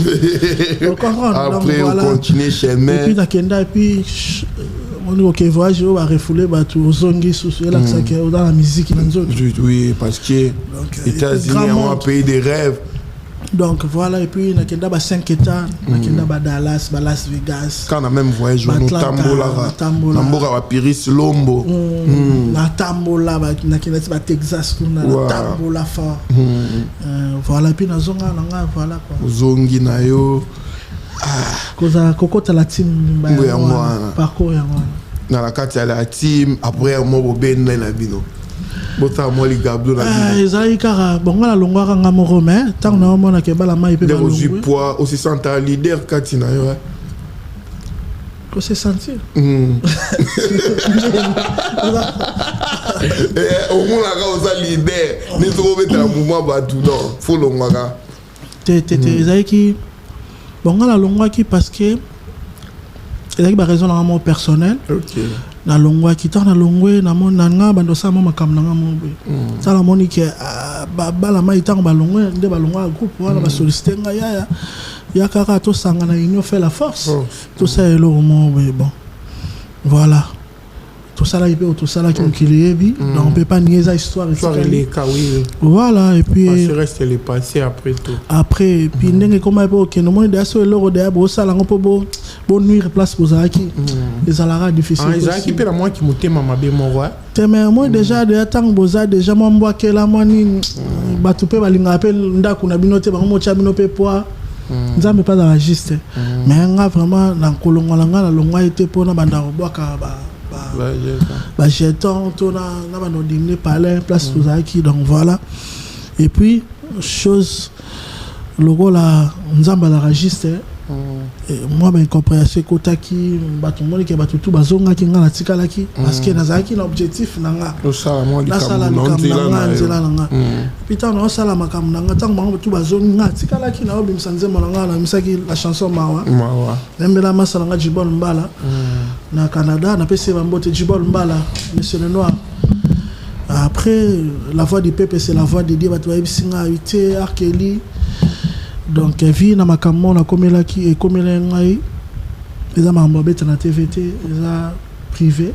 après on continue chemin et puis na kenda et puis on OK voyage on va refouler ba tout zongi sous là ça que dans la musique dans zone oui parce que États-Unis est un pays de rêves. Donc voilà, et puis na kenda ba 5 états, na kenda ba Dallas, ba Las Vegas. Quand on a même voyagé au Tambola, ba Piris Lombo. Na Tambola, na kenda ba Texas, na Tambola fort. Voilà, et puis na zonga na voilà quoi. Zongi na yo. Koza kokota la team ba parcours ya mwana. Na la kati ya la team après mo boben na bino. Bota moi les gablo na ezali kara bonga la longwa nga moko mais tant na mona ke bala mai pe ba longwa le poids aussi senta leader kati na yo ko se sentir au moins la cause leader ne trop mettre la mouvement ba tout non faut longwa ka te ezali ki bonga la longwa ki parce que ezali ba raison na mo personnel. OK na longwa kita na longwe na mona nga bando sa mama kam na nga mobe sala moni ke bala mai tango ba longwe nde ba longwa groupe wana ba solliciter nga ya kaka to sanga na union fait la force tout ça est là mobe bon voilà tout ça là il peut tout ça là qui bi donc on peut pas nier ça histoire les kawi voilà et puis ça reste le passé après tout après et puis ndenge comment il peut que no monde d'asso loro de bo sala ngo po bon nuire place pour Zaki les alara difficile Zaki pe la moi qui motema mabe morwa mais moi déjà de temps boza déjà moi mboa ke la moni batupe balinga appel ndaku na binote ba mo cha binope poa nzambe pas dans la juste mais nga vraiment na kolongola nga na longwa été pona banda robwaka ba jeton to na ba no dîner palais place pour Zaki donc voilà et puis chose logo la nzamba la registre moi ben compréhension kotaki batu moni ke batu tout bazonga ki nga na tikalaki parce que nazaki na objectif nanga ça moi la sala nzela nanga putain no sala makam nanga tant bango tout bazonga tikalaki na obi msanze monanga na misaki la chanson mawa nembela masala nga Jibol Mbala na Canada na pese bambote Jibol Mbala monsieur le noir. Après la voix du peuple c'est la voix de Dieu batu bisinga ite Arkeli. Donc vie na makammo na komela ki e komela ngai eza mambo beta na TVT eza privé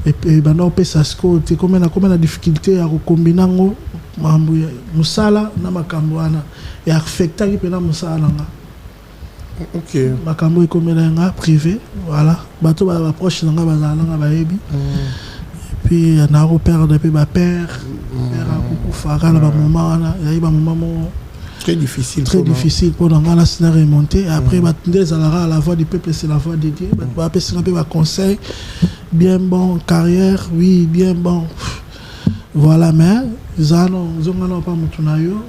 et puis bana opesa sko te komela difficulté ya kokombina ngo mambo musala na makambo wana et affecta ki pena musala nga OK makambo e komela nga privé voilà bato ba proche nga bazala nga baebi et puis na repère depuis ba père a kufa na ba moment wana ya ba moment très difficile pour dans la scène remonter après des à la voix du peuple c'est la voix de Dieu bah personne un peu conseil bien bon carrière oui bien bon voilà mais zano zongana pas mutunayo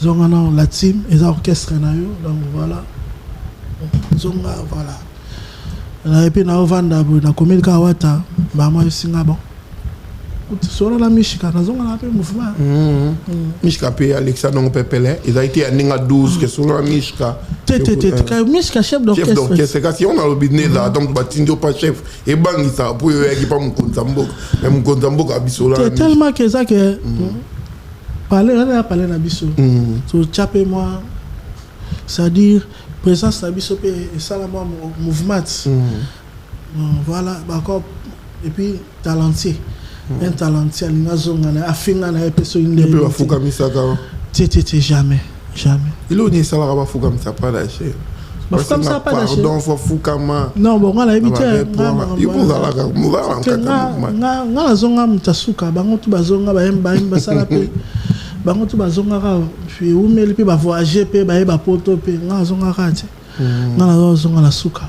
zongana la team et orchestre nayo donc voilà zonga voilà et puis na vanda na komeli ka wata ba moi singa bon sur la Mishka, nous avons un peu mouvement. Mishka pe Alexandre Pepele, ils ont été à Ninga 12 que sur la Mishka. Mishka chef d'orchestre. C'est que si on a le business là, donc Batindio pas chef et bangi ça pour équiper mon Konzambo, même Konzambo a bisola. C'est tellement que ça que parler na biso. So chapé moi, c'est-à-dire présence na biso et ça là moi mouvement. Voilà, d'accord. Et puis talentueux. Un talentueux, il a affinga na epeso inde. Il peut fouka misaka. Jamais. Il a dit ça là va fouka misaka pas lâcher. Comme ça pas lâcher. Pardon, faut fouka ma. Non, bon, on a évité. Il faut ça là mouva en kata. Nga zonga mutasuka, bango tu bazonga ba yemba sala pe. Bango tu bazonga ka puis umeli pe ba voyager pe ba yeba poto pe nga zonga ka te. Nga zonga la suka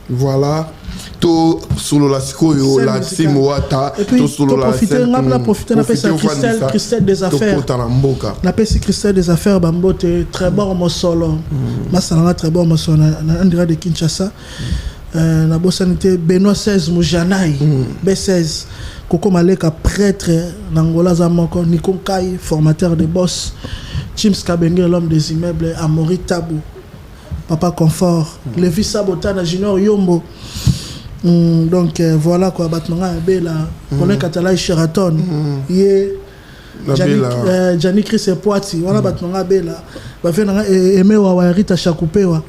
voilà. Tout sous la sikoyo la simwata tout sous la scène on a profité on appelle ça Christelle des affaires on appelle ça Christelle des affaires bambote très bon mo solo masala très bon mo solo na ndira de Kinshasa na bosanité Benoît 16 Mujanai B16 Koko Maleka prêtre n'Angola Zamoko Nikon Kai formateur de boss Chims Kabenge l'homme des immeubles Amori Tabou Papa Confort Levi Sabotana Junior Yombo. Donc voilà quoi, Batmanga Bella, on est Catala Sheraton, Yé, Gianni Chris et Poiti, voilà Batmanga Bella, Bafena Aimé Wawarita Chakupewa.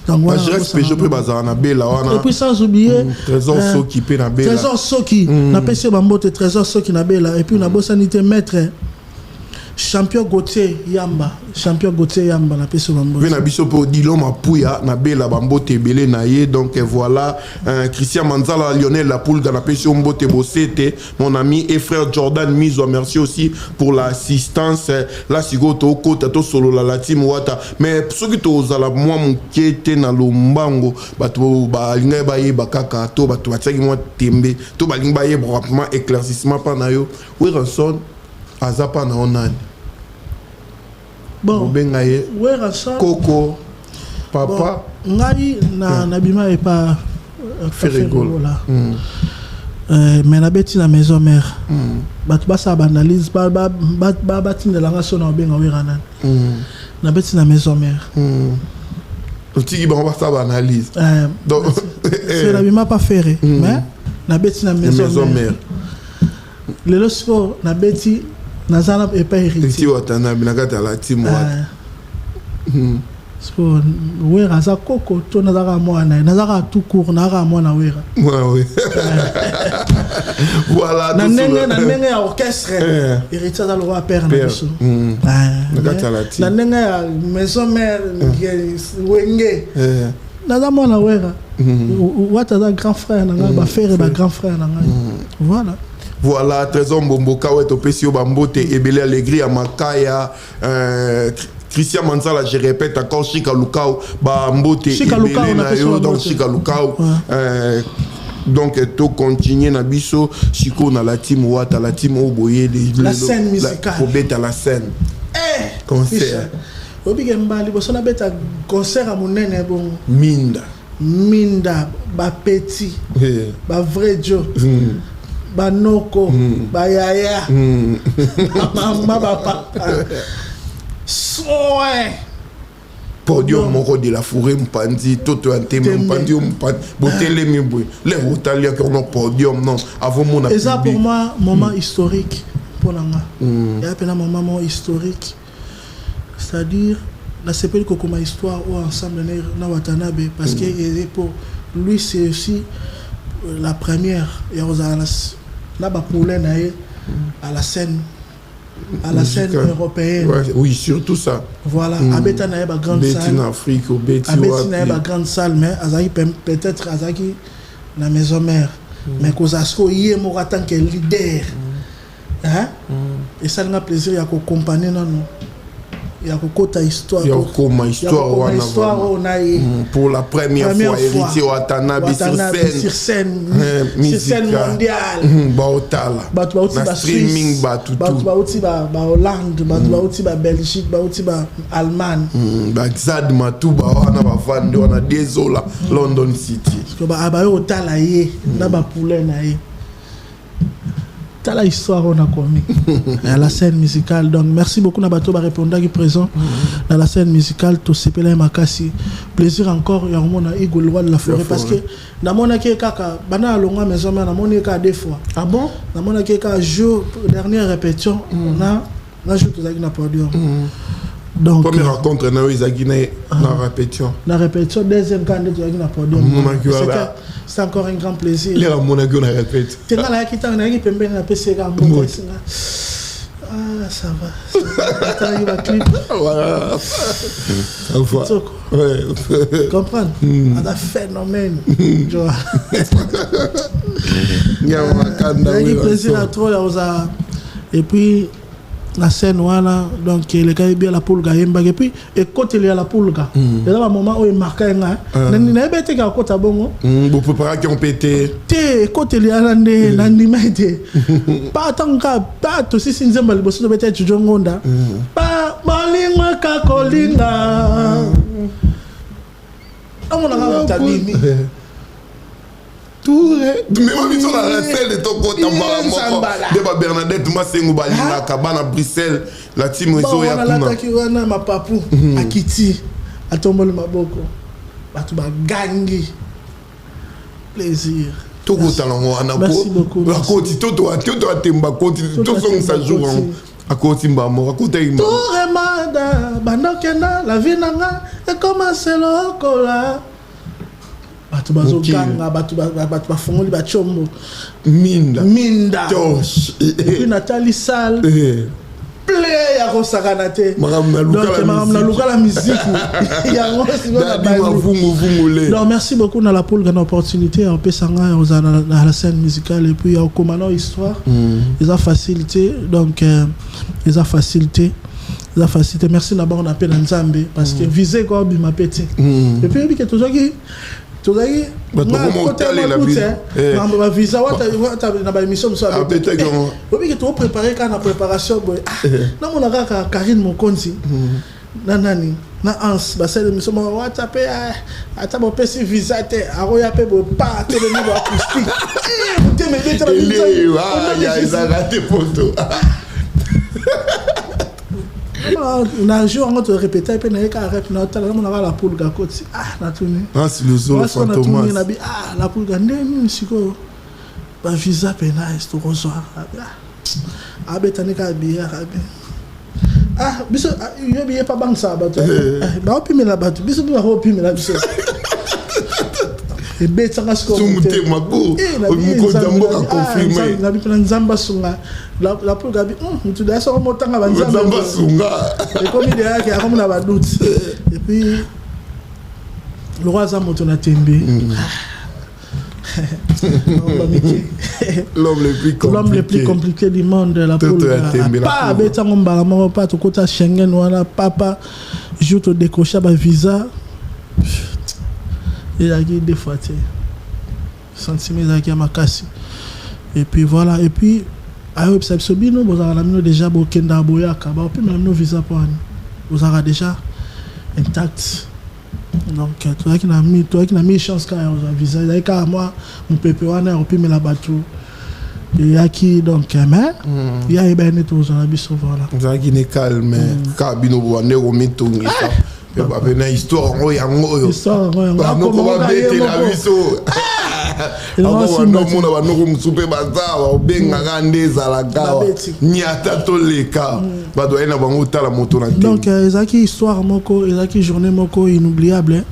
Donc voilà, je peux bazar na Bella, et puis sans oublier Trésor Soki pe na Bella. Trésor Soki, na PC Bambote Trésor Soki na Bella, et puis na Bossanité maître. Champion Gauthier Yamba na peso bambo. Vena biso po Dilo Mapuya na Bela bambote belé na ye donc voilà Christian Manzala Lionel la poule dans la peso mbote bosete mon ami et frère Jordan Mizo merci aussi pour l'assistance la sigoto kota to solo la team wata mais soki to zala moi mukete na lombango bato ba linga ba ye bakaka to bato batsaki moi tembe to ba linga ba ye rapidement éclaircissement pa na yo oui ranson azapa na onani bon bengaye Coco papa ngai na bima et pas Ferrigol mais na beti na maison mère bat basa analyse ba bati de la nation na benga wirana na beti na maison mère otiki ba basa analyse donc c'est la bima pas ferré mais na beti na maison mère le lorsco na beti nazana et pas héritier ti watana binakata la team wat so wera za koko to nazaka mwana nazaka tout court nazaka mwana wera oui voilà na ndenge ya orchestre héritier za le roi père na biso na ndenge ya maison mère wenge nazaka mwana wera wata za grand frère nanga ba frère ba grand frère nanga voilà Trésor Mbomboka weto pesio bambote ebele alegri ya makaya Christian Manzala je répète encore Chika Lukao bambote ebele na yo donc Chika Lukao donc to continuer na biso chiko na la team wata la team oboye la scène musicale pour beta la scène concert obige mbali bosona beta concert à monene bon minda ba petit ba vrai Joe Banoko, Bayaya, Mama, Papa, soin. Podium moko de la forêt mpandi, toto anteme mpandi, botele mibwe. Les rotalia qui ont podium, non. Avant mon et ça pour moi, moment historique pour l'anga. Il y a un moment historique. C'est-à-dire, la CPL Kokoma histoire ou ensemble na Watanabe, parce que pour lui, c'est aussi la première. Il y a là à la scène européenne. Ouais, oui, surtout ça. Voilà, Abeta na ba grande salle. En Afrique, au Beti na ba grande salle mais azaki peut-être azaki la maison mère. Mais Kozasko yé mo tant que leader. Hein? Et ça n'a plaisir ya ko accompagner non. Ya ko kota histoire. Ya ko ma histoire pour la première fois héritier Watanabe sur scène mondiale. Baotala. Na streaming ba tout. Ba Hollande, ba Belgique, ba Allemagne. Ba Xad Matou ba wana ba vande wana désolé London City. Parce que ba yo otala yé na ba poulet na yé. T'as la histoire on a commis à la scène musicale. Donc merci beaucoup Nabato va répondre qui présent dans la scène musicale. Tout c'est pelé makasi. Plaisir encore ya on a Igor Loi de la forêt parce que na mona ki kaka bana longa maison na mona ka deux fois. Ah bon? Na mona ki ka jour dernière répétition na jour tout ça qui na podium. Donc première rencontre na Izagina na répétition. La répétition deuxième candidat tout ça qui na podium. C'est encore un grand plaisir. Il y a mon avis on a répété. Tu as la guitare na qui pembe na PC ga mo. Ah ça va. Attends il va clip. Voilà. Ouais. Comprendre. On a phénomène. Tu vois. Il y a un plaisir à trop et puis la scène voilà donc les gars bien la poulga yemba et puis et côté il y a la poulga et là un moment où il marquait nga nani na bete ka kota bongo vous préparez qui ont pété te côté il y a nande nani maite pas tant ka pas to si nzemba liboso to bete tujongonda pa malingwa ka kolinga amona ka tabimi tout mais moi je suis dans la scène de ton côté de Bernadette Massengo Balina Kabana Bruxelles la team Ozo ya kuna la taki wana mapapu akiti atombole maboko batu ba gangi plaisir tout le talent on a merci beaucoup la côté tout a temba côté tout son ça joue à côté mbamo à côté mbamo tout remanda bandokena la vie nanga et commencer lokola batu bazoganga batu bafongoli bachombo minda et puis Nathalie Sall play ya kosakana te donc na luka la musique ya donc merci beaucoup na la poule une opportunité en pesanga dans la scène musicale et puis au commandant histoire ils ont facilité donc ils ont facilité merci d'abord on appelle Nzambe parce que viser quoi bima pété et puis que toujours qui tozaki côté la visa na visa wata na ba émission so avec obi que tu préparer quand na préparation boy na mona kaka Karine Mokonzi na nani na ans ba sele émission wata pe ata bo pesi visa te aroya pe bo pa te le niveau acoustique te me beta la visa ya izagate photo na jour on te répéter pe na ka rep na tala na la poule ga côté na tuni c'est le zoo fantôme la poule ga ndeni siko ba visa pe na esto rossoir betani ka bière biso yo biye pa bang sa ba ba opi me la ba biso ba opi me la biso et betanga sko sumute mago ko jambo ka confirmer na bipana nzamba sunga la poule gabi mutu da so motanga ba nzamba sunga et comme il y a qui a comme la doute et puis le roi Zamoto na tembe l'homme le plus compliqué du monde la poule pas betango mbala moko pas to kota Schengen wana papa je te décrocher ba visa il a dit des fois sentiment à makasi et puis voilà et puis ayo sabsobino bozala mino déjà bokenda boyaka ba puis même no visa pour bozala déjà intact donc toi qui n'a mis chance quand on a visa là car moi mon pépé wana puis me la batu et yaki donc mais il y a ben tout on a biso voilà ça qui n'est calme kabino bone ko mitongi ça et ba bena histoire ngo yango histoire ngo ko ba bete la biso ako no mona ba no msupe bazawa obenga ndeza la gawa nyata toleka ba do ena bango tala moto na donc ezaki histoire moko ezaki journée moko inoubliable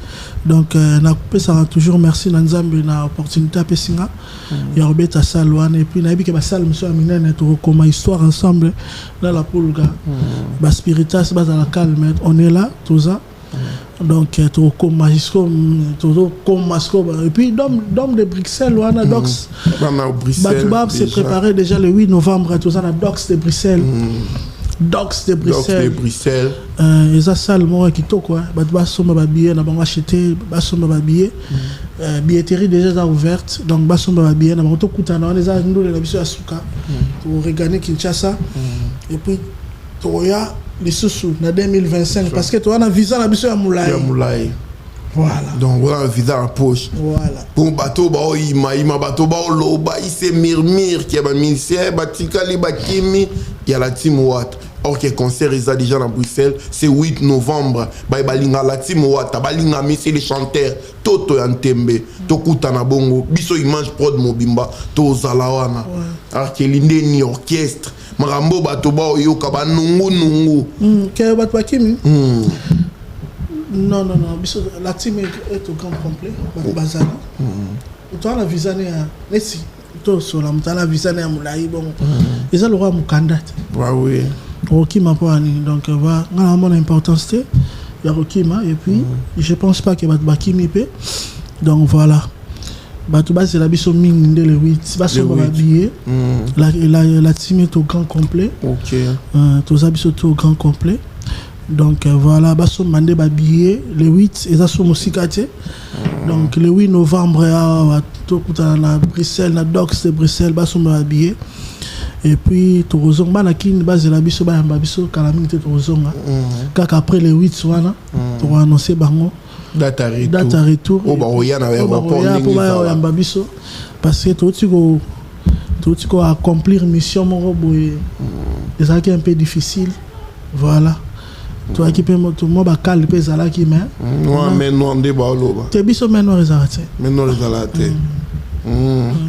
donc na pesa toujours merci na Nzambe na opportunité à pesinga ya robeta salwane et puis na biki ba sal monsieur aminene to koma histoire ensemble dans la poulga ba spiritas ba la calme on est là tout ça donc tout comme Magisco tout comme Masco et puis dom de Bruxelles ou à Dox Batubab s'est préparé déjà le 8 novembre tout ça na Dox de Bruxelles Dox de Bruxelles ils a salle moi qui to quoi Batubab somba ba billet na bango acheter ba somba ba billet billetterie déjà ouverte donc ba somba ba billet na bango to kutana on les a ndole na biso asuka pour regarder Kinshasa et puis toya les sous na 2025 parce que toi on a visa na biso ya moulay Voilà. Donc voilà, visa en poche. Voilà. Pour bateau, il bateau, il se murmure qu'il y a un ministère, il y a la team Watt. Or que le concert est déjà dans Bruxelles, c'est 8 novembre. La team Watt, c'est les chanteurs, Toto Yantembe, Tokutana Bongo, Biso Image Prod Mobimba, Tozalawana. Alors que l'indé orchestre, Marambo Batoba Oyoka, Nungu. Quel Batwakimi? Non, la team est au grand complet. Bazana. Tu as la visa à Nessi. Tu as la visa à Moulaï. Ils ont le roi Mukanda. Oui. Rokima pour Annie. Donc, voilà, mon importance. Il y a Rokima. Et puis, je ne pense pas qu'il y a Bakimi. Donc, voilà. Batouba, c'est la biso ming de le 8. C'est pas sur le billet. La team est au grand complet. Ok. Tous les biso au grand complet. Donc voilà, baso mandé ba billet le 8 et ça sont musikate. Donc le 8 novembre à na Bruxelles, na Docks de Bruxelles baso ba billet. Et puis Torozong banakin base la biso ba biso kalaming te Torozong. Kaka après le 8 soana, to annoncer bango date à retour. Oh ba oya na aéroport pour ba biso parce que tout ko accomplir mission mon boy. C'est ça qui est un peu difficile. Voilà. Toi qui peux moto moi ba calme pe zala ki mais mais non de ba loba te biso maintenant les arrêter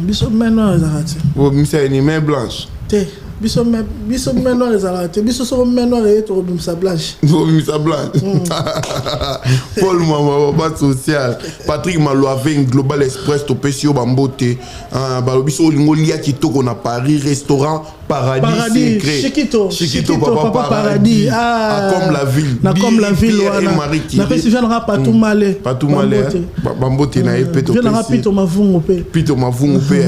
biso maintenant les arrêter vous monsieur une main blanche te biso maintenant les arrêter biso so maintenant les to bimsa blanche Paul Mama pas social Patrick Malo avec Global Express to Pesio Bambote biso lingolia ki to na Paris restaurant Paradis secret Chiquito papa Paradis comme la ville na pesi viendra pas tout malé Bambote na epeto viendra pito mavungu pe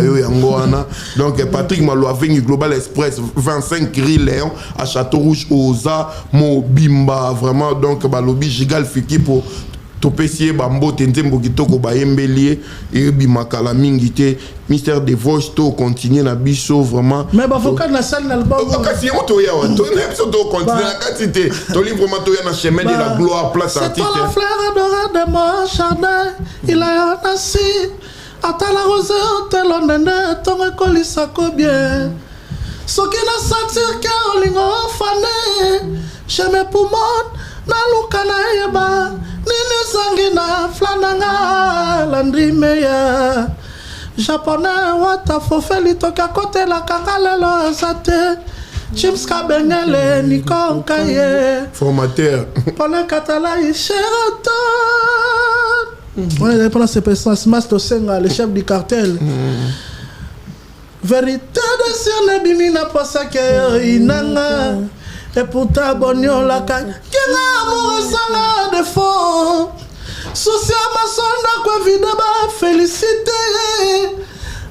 yo yango wana donc Patrick Malo avec Global Express 25 Gris Léon à Château Rouge Oza Mobimba vraiment donc balobi gigal fiki pour topesier bambo tentembo kitoko bayembelier et bimakala mingi te Mystère de Voice to continuer na biso vraiment mais ba foka na salle l'album kasi to ya wa to na biso to continuer na katité to livre vraiment to ya na chemin de la gloire place artiste c'est la fleur adorée de mon jardin il a nassi ata la rose telonende tonga kolisa ko bien soki na sentir que olingo fane je me poumon na luka na yeba nini zangi na flananga landri meya japonais wata fofeli toka kote la kangalelo zate Chims Kabengele Nikon Kaye formateur Paul Katala Sheraton. On est pendant ces personnes Master Senga le chef du cartel. Vérité de Sirne Bimina Posake Inanga et pourtant Bonio la Kenga amour sanga de fond. Souci à ma sonde quoi videba félicité.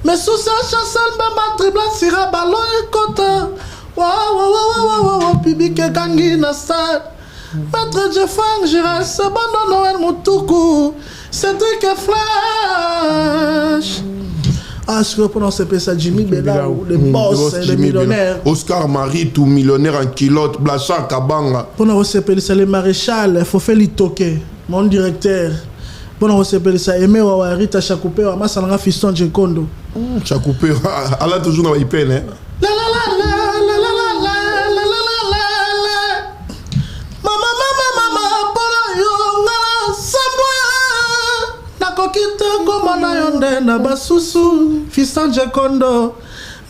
Mais souci à chassel bamba tribla sira ballon et kota. Wow, public gangi na stade. Maître Jeffang Giral, c'est bon Noël Moutoukou. Cédric et Flash. Ah, je peux prononcer ça Jimmy Bella ou le boss et le millionnaire. Oscar Marie, tout millionnaire en kilote, Blachar Kabanga. Pour nous recevoir ça, le maréchal, il faut faire les toquer. Mon directeur. Pour nous recevoir ça, Aimé Wawa, Rita Chakoupé, Massalanga Fiston Djekondo. Chakoupé, elle a toujours dans les peines, hein. La la la la. Na basusu Fiston Djekondo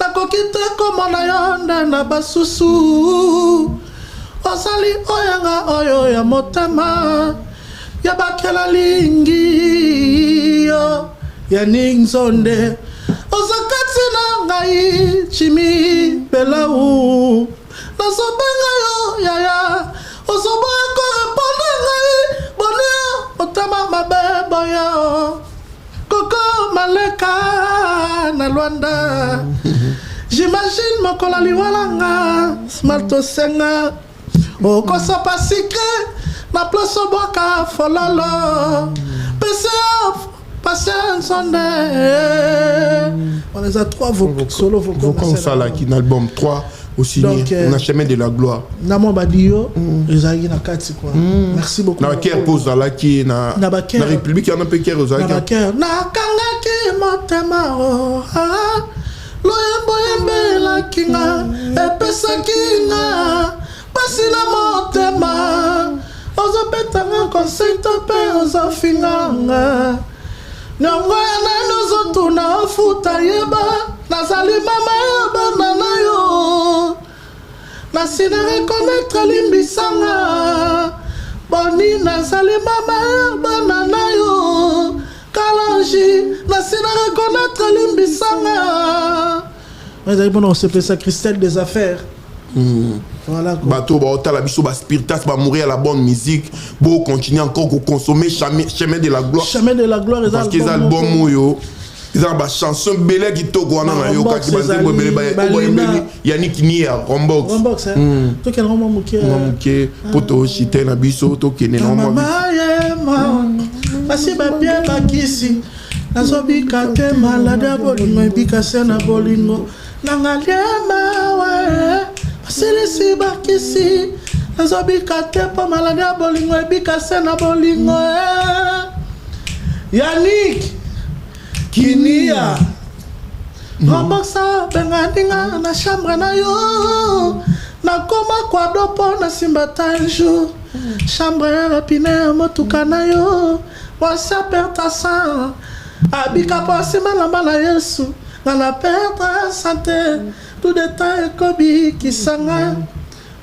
nakokite komona yonde na basusu osali oyanga oyo ya motema ya bakela lingi yo ya ningzonde ozakati na ngai chimi belau nazobenga yo yaya ozoboya koreponde ngai bonia motema mabebo yo Coco Maleka na Luanda. J'imagine mon colali walanga Smalto Senga. O kosa pasike na place boka fololo. PCF patience on est à 3 solo vocaux ça là qui un album 3 Aussi, on a chemin de la gloire. Namo badio, ezali na kati quoi. Merci beaucoup. Na ker pose la qui na République on a peu ker ozaki. Na ker na kanga ki motema o. Loyembo yembe la kinga epesa kinga pasi na motema. Ozo petanga konseito pe ozo finganga. Nyongo ya nano zotu na ofuta yeba. Nazali mama ya banana yo. Nasina reconnaître limbisanga. Boni nazali mama ya banana yo. Kalanji nasina reconnaître limbisanga. Vous avez bon on se fait ça Christelle des affaires. Voilà quoi. Bateau ba la biso ba spiritas ba mourir à la bonne musique, beau continuer encore à consommer chemin de la gloire. Chemin de la gloire parce qu'ils album yo. Ils ont ba chanson belé qui to ko na yo ka ki ba zembo belé ba Yannick Nia Rombox. Rombox to quel roman muké. Muké poto chité na biso to kene na mo. Pasi ba bien ba kisi. Nazobi kate malade bolingo bika sena bolingo. Nangaliema we. Selesi bakisi nazobi kate pa malade bolingo bika sena bolingo. Yannick Kinia Romboxa bengadinga na chambre na yo. Na koma kwa dopo na simbata un jour. Chambre ya pine motuka na yo. Wasa perta sa abika po sima lamba na Yesu. Na perdre santé. Tout détail kobi kisanga.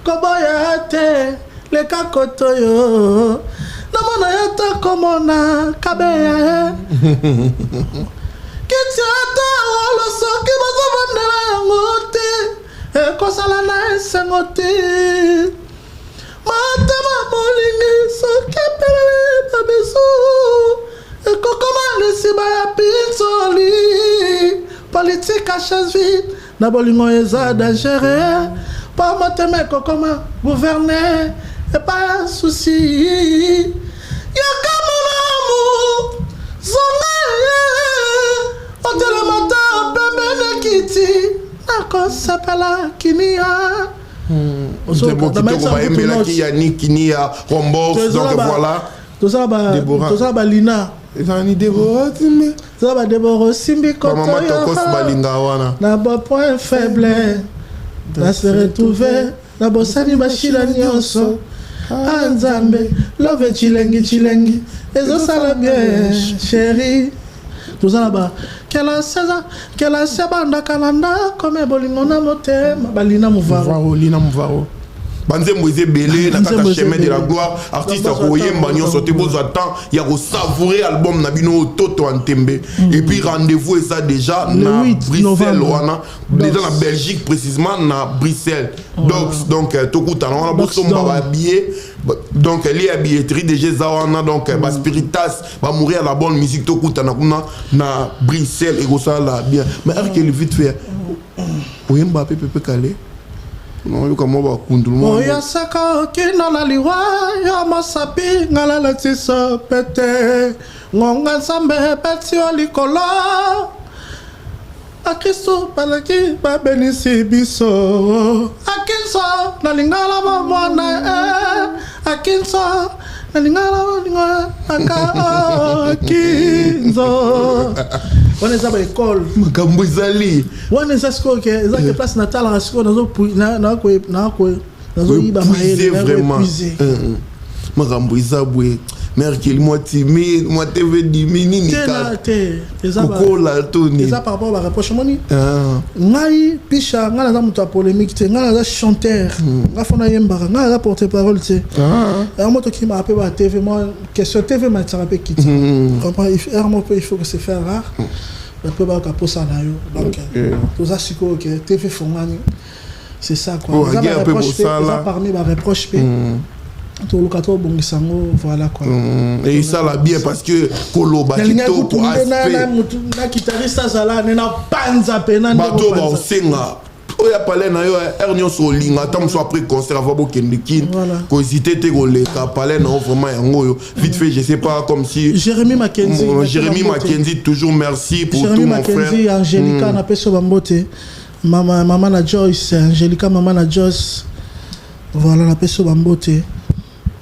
Koboya te le kakotoyo. Namona yata komona kabeya. Kitiata wala soki bazo vandela yangote. Kosala na esengote. Matema molingi soki pele babeso. Kokoma lesiba ya pizzoli. Politique à chaise vide. Na bolingo eza dangereux. Pas matema kokoma gouverner. Et pas un souci. Yaka mon amour. Zongaye. Otele mata bebe kiti. Nako sapela kinia. C'est bon qui te va aimer la qui Yannick Kinia Rombox donc voilà. Tout ça ba Lina. Ezani Déborah Simbi. Tout ça ba Déborah Simbi koto. Maman tokos balinga wana. Na ba point faible. Na se retrouver. Na bosani bashila nyonso. Anzambe, love chilengi. Ezo sala bien, chérie. Tout ça là-bas. Quelle a banda kalanda comme bolingo na motema. Balina Muvaro. Lina Muvaro. Banzembo eze belé na kata chemin de la gloire artiste koyemba nyonso te bozo attend ya ko savourer album na bino Toto Antembe et puis rendez-vous ça déjà na Bruxelles wana déjà na Belgique précisément na Bruxelles donc tokuta na wana boso mba billet donc les billetterie déjà za wana donc ba spiritas va mourir à la bonne musique tokuta na kuna na Bruxelles et ça là bien mais qu'elle vite fait oyemba pepe calé. Non, yo kamo ba kundulmo. Oya saka kina na liwa ya masapi ngala la tiso pete ngonga sambe peti olikolo Akiso palaki ba benisi biso Akinso na lingala ba mwana Akinso na lingala aka Akinso. On est à l'école. Makambo ezali. On est à l'école que ezaki place natala rasiko nazo iba maele vraiment. Makambo ezabwe. Merkel moi timide, moi TV dimini ni ka. Koko la toni. Ça par rapport à reproche moni. Ngai pisha ngana za muta polémique te ngana za chanteur. Ngafona yembara ngana za porte-parole te. Moto qui m'a appelé à TV moi question TV m'a tiré kiti. Comprends il faut que c'est faire rare. Un peu ba ka posa na yo. Donc tout ça siko que TV fongani. C'est ça quoi. Ça parmi ma reproche tout le cadeau bon sango voilà quoi. Et ça la bien parce que kolo batito pour aspect na guitariste sala na panza pena bato ba senga oya parler na yo ernyo so linga tam so après concert va bo kendikin ko hésiter te ko le ka parler na vraiment yango yo vite fait je sais pas comme si Jérémy Mackenzie toujours merci pour tout mon frère Angelica na peso bambote Maman na Joyce, Angelica maman na Joyce. Voilà, la personne Bambote.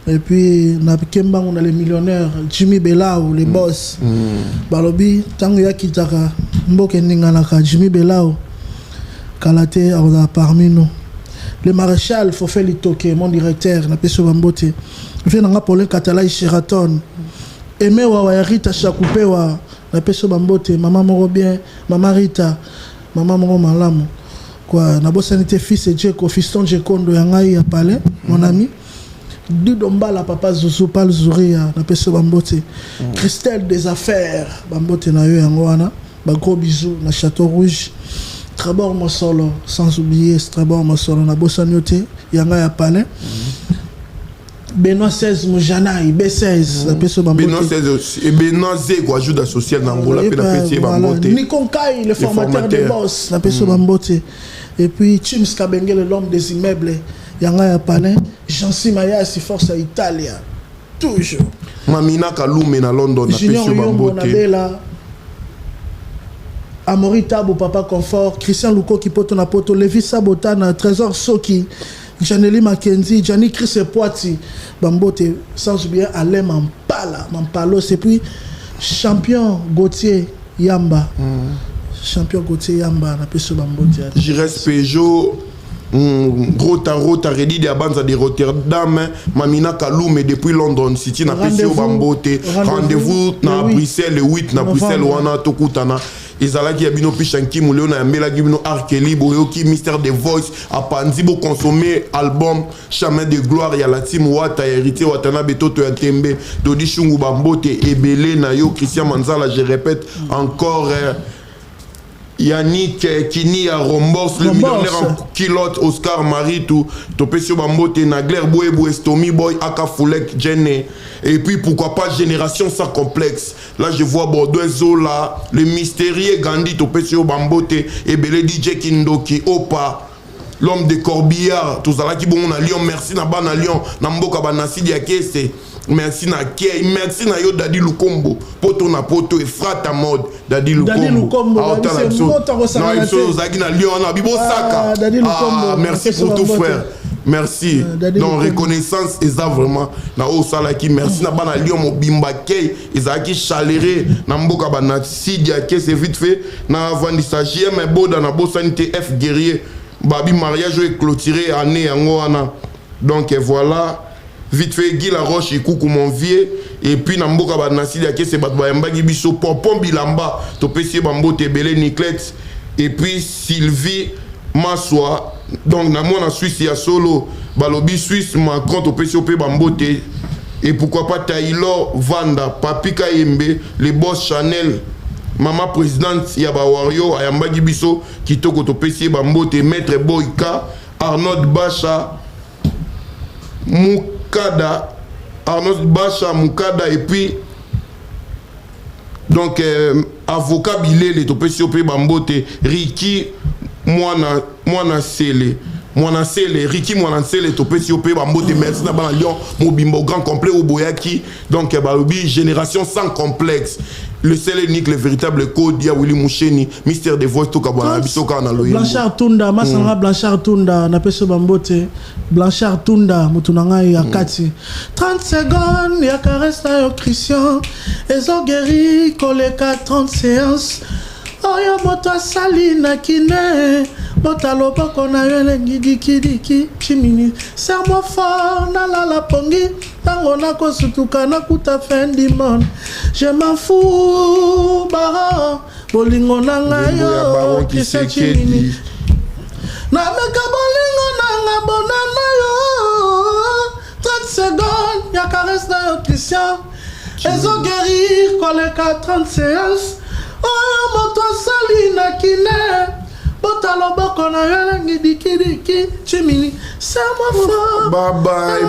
Et puis, on a les millionnaires, Jimmy Belao, les boss. Balobi, tant que Kitaka, Mboke Ninganaka, Jimmy Belao, Kalate, on a parmi nous. Le maréchal Fofé Litoke, mon directeur, la personne Bambote. Je viens pour le Catala Sheraton. Aimé wa Rita Chakupewa, la personne Bambote, maman Morobien, maman Rita, maman Moro Malamu. Quoi, Nabo Sanité fils et Djeko, fiston Djekondo Yangai à Palais, mon ami. Didomba la papa Zouzou Pal Zouria, la personne Bambote. Christelle des affaires, Bambote na yo Yangoana, ba gros bisous, na Château Rouge. Trabord Mosolo, sans oublier Trabord Mosolo, na Bossaniote, Yangai à Palais. Benoît 16 Moujanaï, B16, la personne Bambote. Benoît 16 et Benoît Zé, quoi, ajoute associé dans Angola, puis la personne Bambote. Nikon Kai, le formateur de boss, la personne Bambote. Et puis Chims Kabengele, l'homme des immeubles, Yanga Palais, Jansi Maya, si force à Italia. Toujours. Mamina Kaloume na London, la personne Bambote. Amori Tabo, Papa Confort, Christian Louko qui poto na poto, Lévi Sabotana, Trésor Soki, Janely Mackenzie, Gianni Chris et Poiti, Bambote, sans oublier Alain Mampalo, c'est puis champion Gauthier Yamba. Champion Gauthier Yamba, la personne Bambote. Jires Peugeot, Rota Redi de Abanza de Rotterdam, Mamina Kaloume depuis London City, na PCO Bambote. Rendez-vous na Bruxelles le 8 na Bruxelles wana tokutana. Ezalaki yabino pishanki muleo na yambela gibino Arkeli boyoki Mystère de Voice a panzi bo consommer album Chemin de Gloire ya la team Wata héritier Watana Betoto ya Tembe Dodi Shungu Bambote Ebele na yo Christian Manzala, je répète encore Yannick Kini à Rombos, le millionnaire en kilote, Oscar Maritou, Topesio Bambote, Nagler Boebo, Estomi Boy, Aka Foulek, Jenny. Et puis pourquoi pas Génération sans complexe. Là je vois Bordeaux Zola, le mystérieux Gandhi, Topesio Bambote, et Belé DJ Kindoki, Opa. L'homme de Corbillard, tout ça là qui bon à Lyon, merci na ban à Lyon, Namboka Banasi Diakese, merci na Kay, merci na yo Dadi Lukombo, poto na poto et frata mode Dadi Lukombo. C'est non, il faut Zagi na Lyon, na Bibo Saka. Merci pour tout frère. Merci. Donc reconnaissance et ça vraiment na o sala qui merci na ban à Lyon mo bimba Kay, Ezaki chaléré, Namboka Banasi Diakese vite fait, na vandisage mais boda na Bosanité F guerrier. Babi mariage est clôturé année Angoana. Donc voilà, vite fait Guy Laroche et coucou mon vieux et puis Namboka Banasi Diake c'est Batbayamba Gibiso Popon Bilamba Topesi Bambo Tebele Niclex et puis Sylvie Massoa. Donc na moi en Suisse il y a solo Balobi Suisse Macron Topesi Opé Bambote et pourquoi pas Taylor Vanda Papi Kayembe les boss Chanel. Maman présidente Yaba Wario, Ayamba Gibiso, Kitoko Topesi Bambote, Maître Boyka, Arnaud Bacha, Moukada, Arnaud Bacha, Moukada, et puis, donc, avocat Bilé, Topesi Bambote, Ricky, Moana Sele. Moana Sele, Ricky Moana Sele, Topesi Bambote, merci na ban Lyon, Mobimbo grand complet au Boyaki, donc, Baloubi, génération sans complexe. Le seul et unique, le véritable code, Dia Willy Moucheni, Mystère de Voice, Tokabana, Bisoka, Naloye. Blanchard Tunda, Masanga Blanchard Tunda, Napeso Bambote, Blanchard Tunda, Moutunanga Yakati. 30 secondes, Yakaresta yo Christian, Ezo guéri, Koleka 30 séances. Oyo moto sali na kine, bota loboko na yo lengi diki chimini. Serre-moi fort na la pongi, tango na kosutuka na kuta fin du monde. Je m'en fous, baro, bolingo na ngayo, kise chimini. Na meka bolingo na nga bonana yo, 30 secondes, ya caresse na yo Christian. Ezo guérir, koleka 30 séances. Oh, moto sali na kine, bota loboko na yo diki chimini. Serre-moi fort. Bye bye.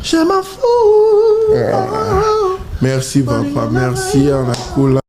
Je m'en fous. Merci papa, merci Anakula.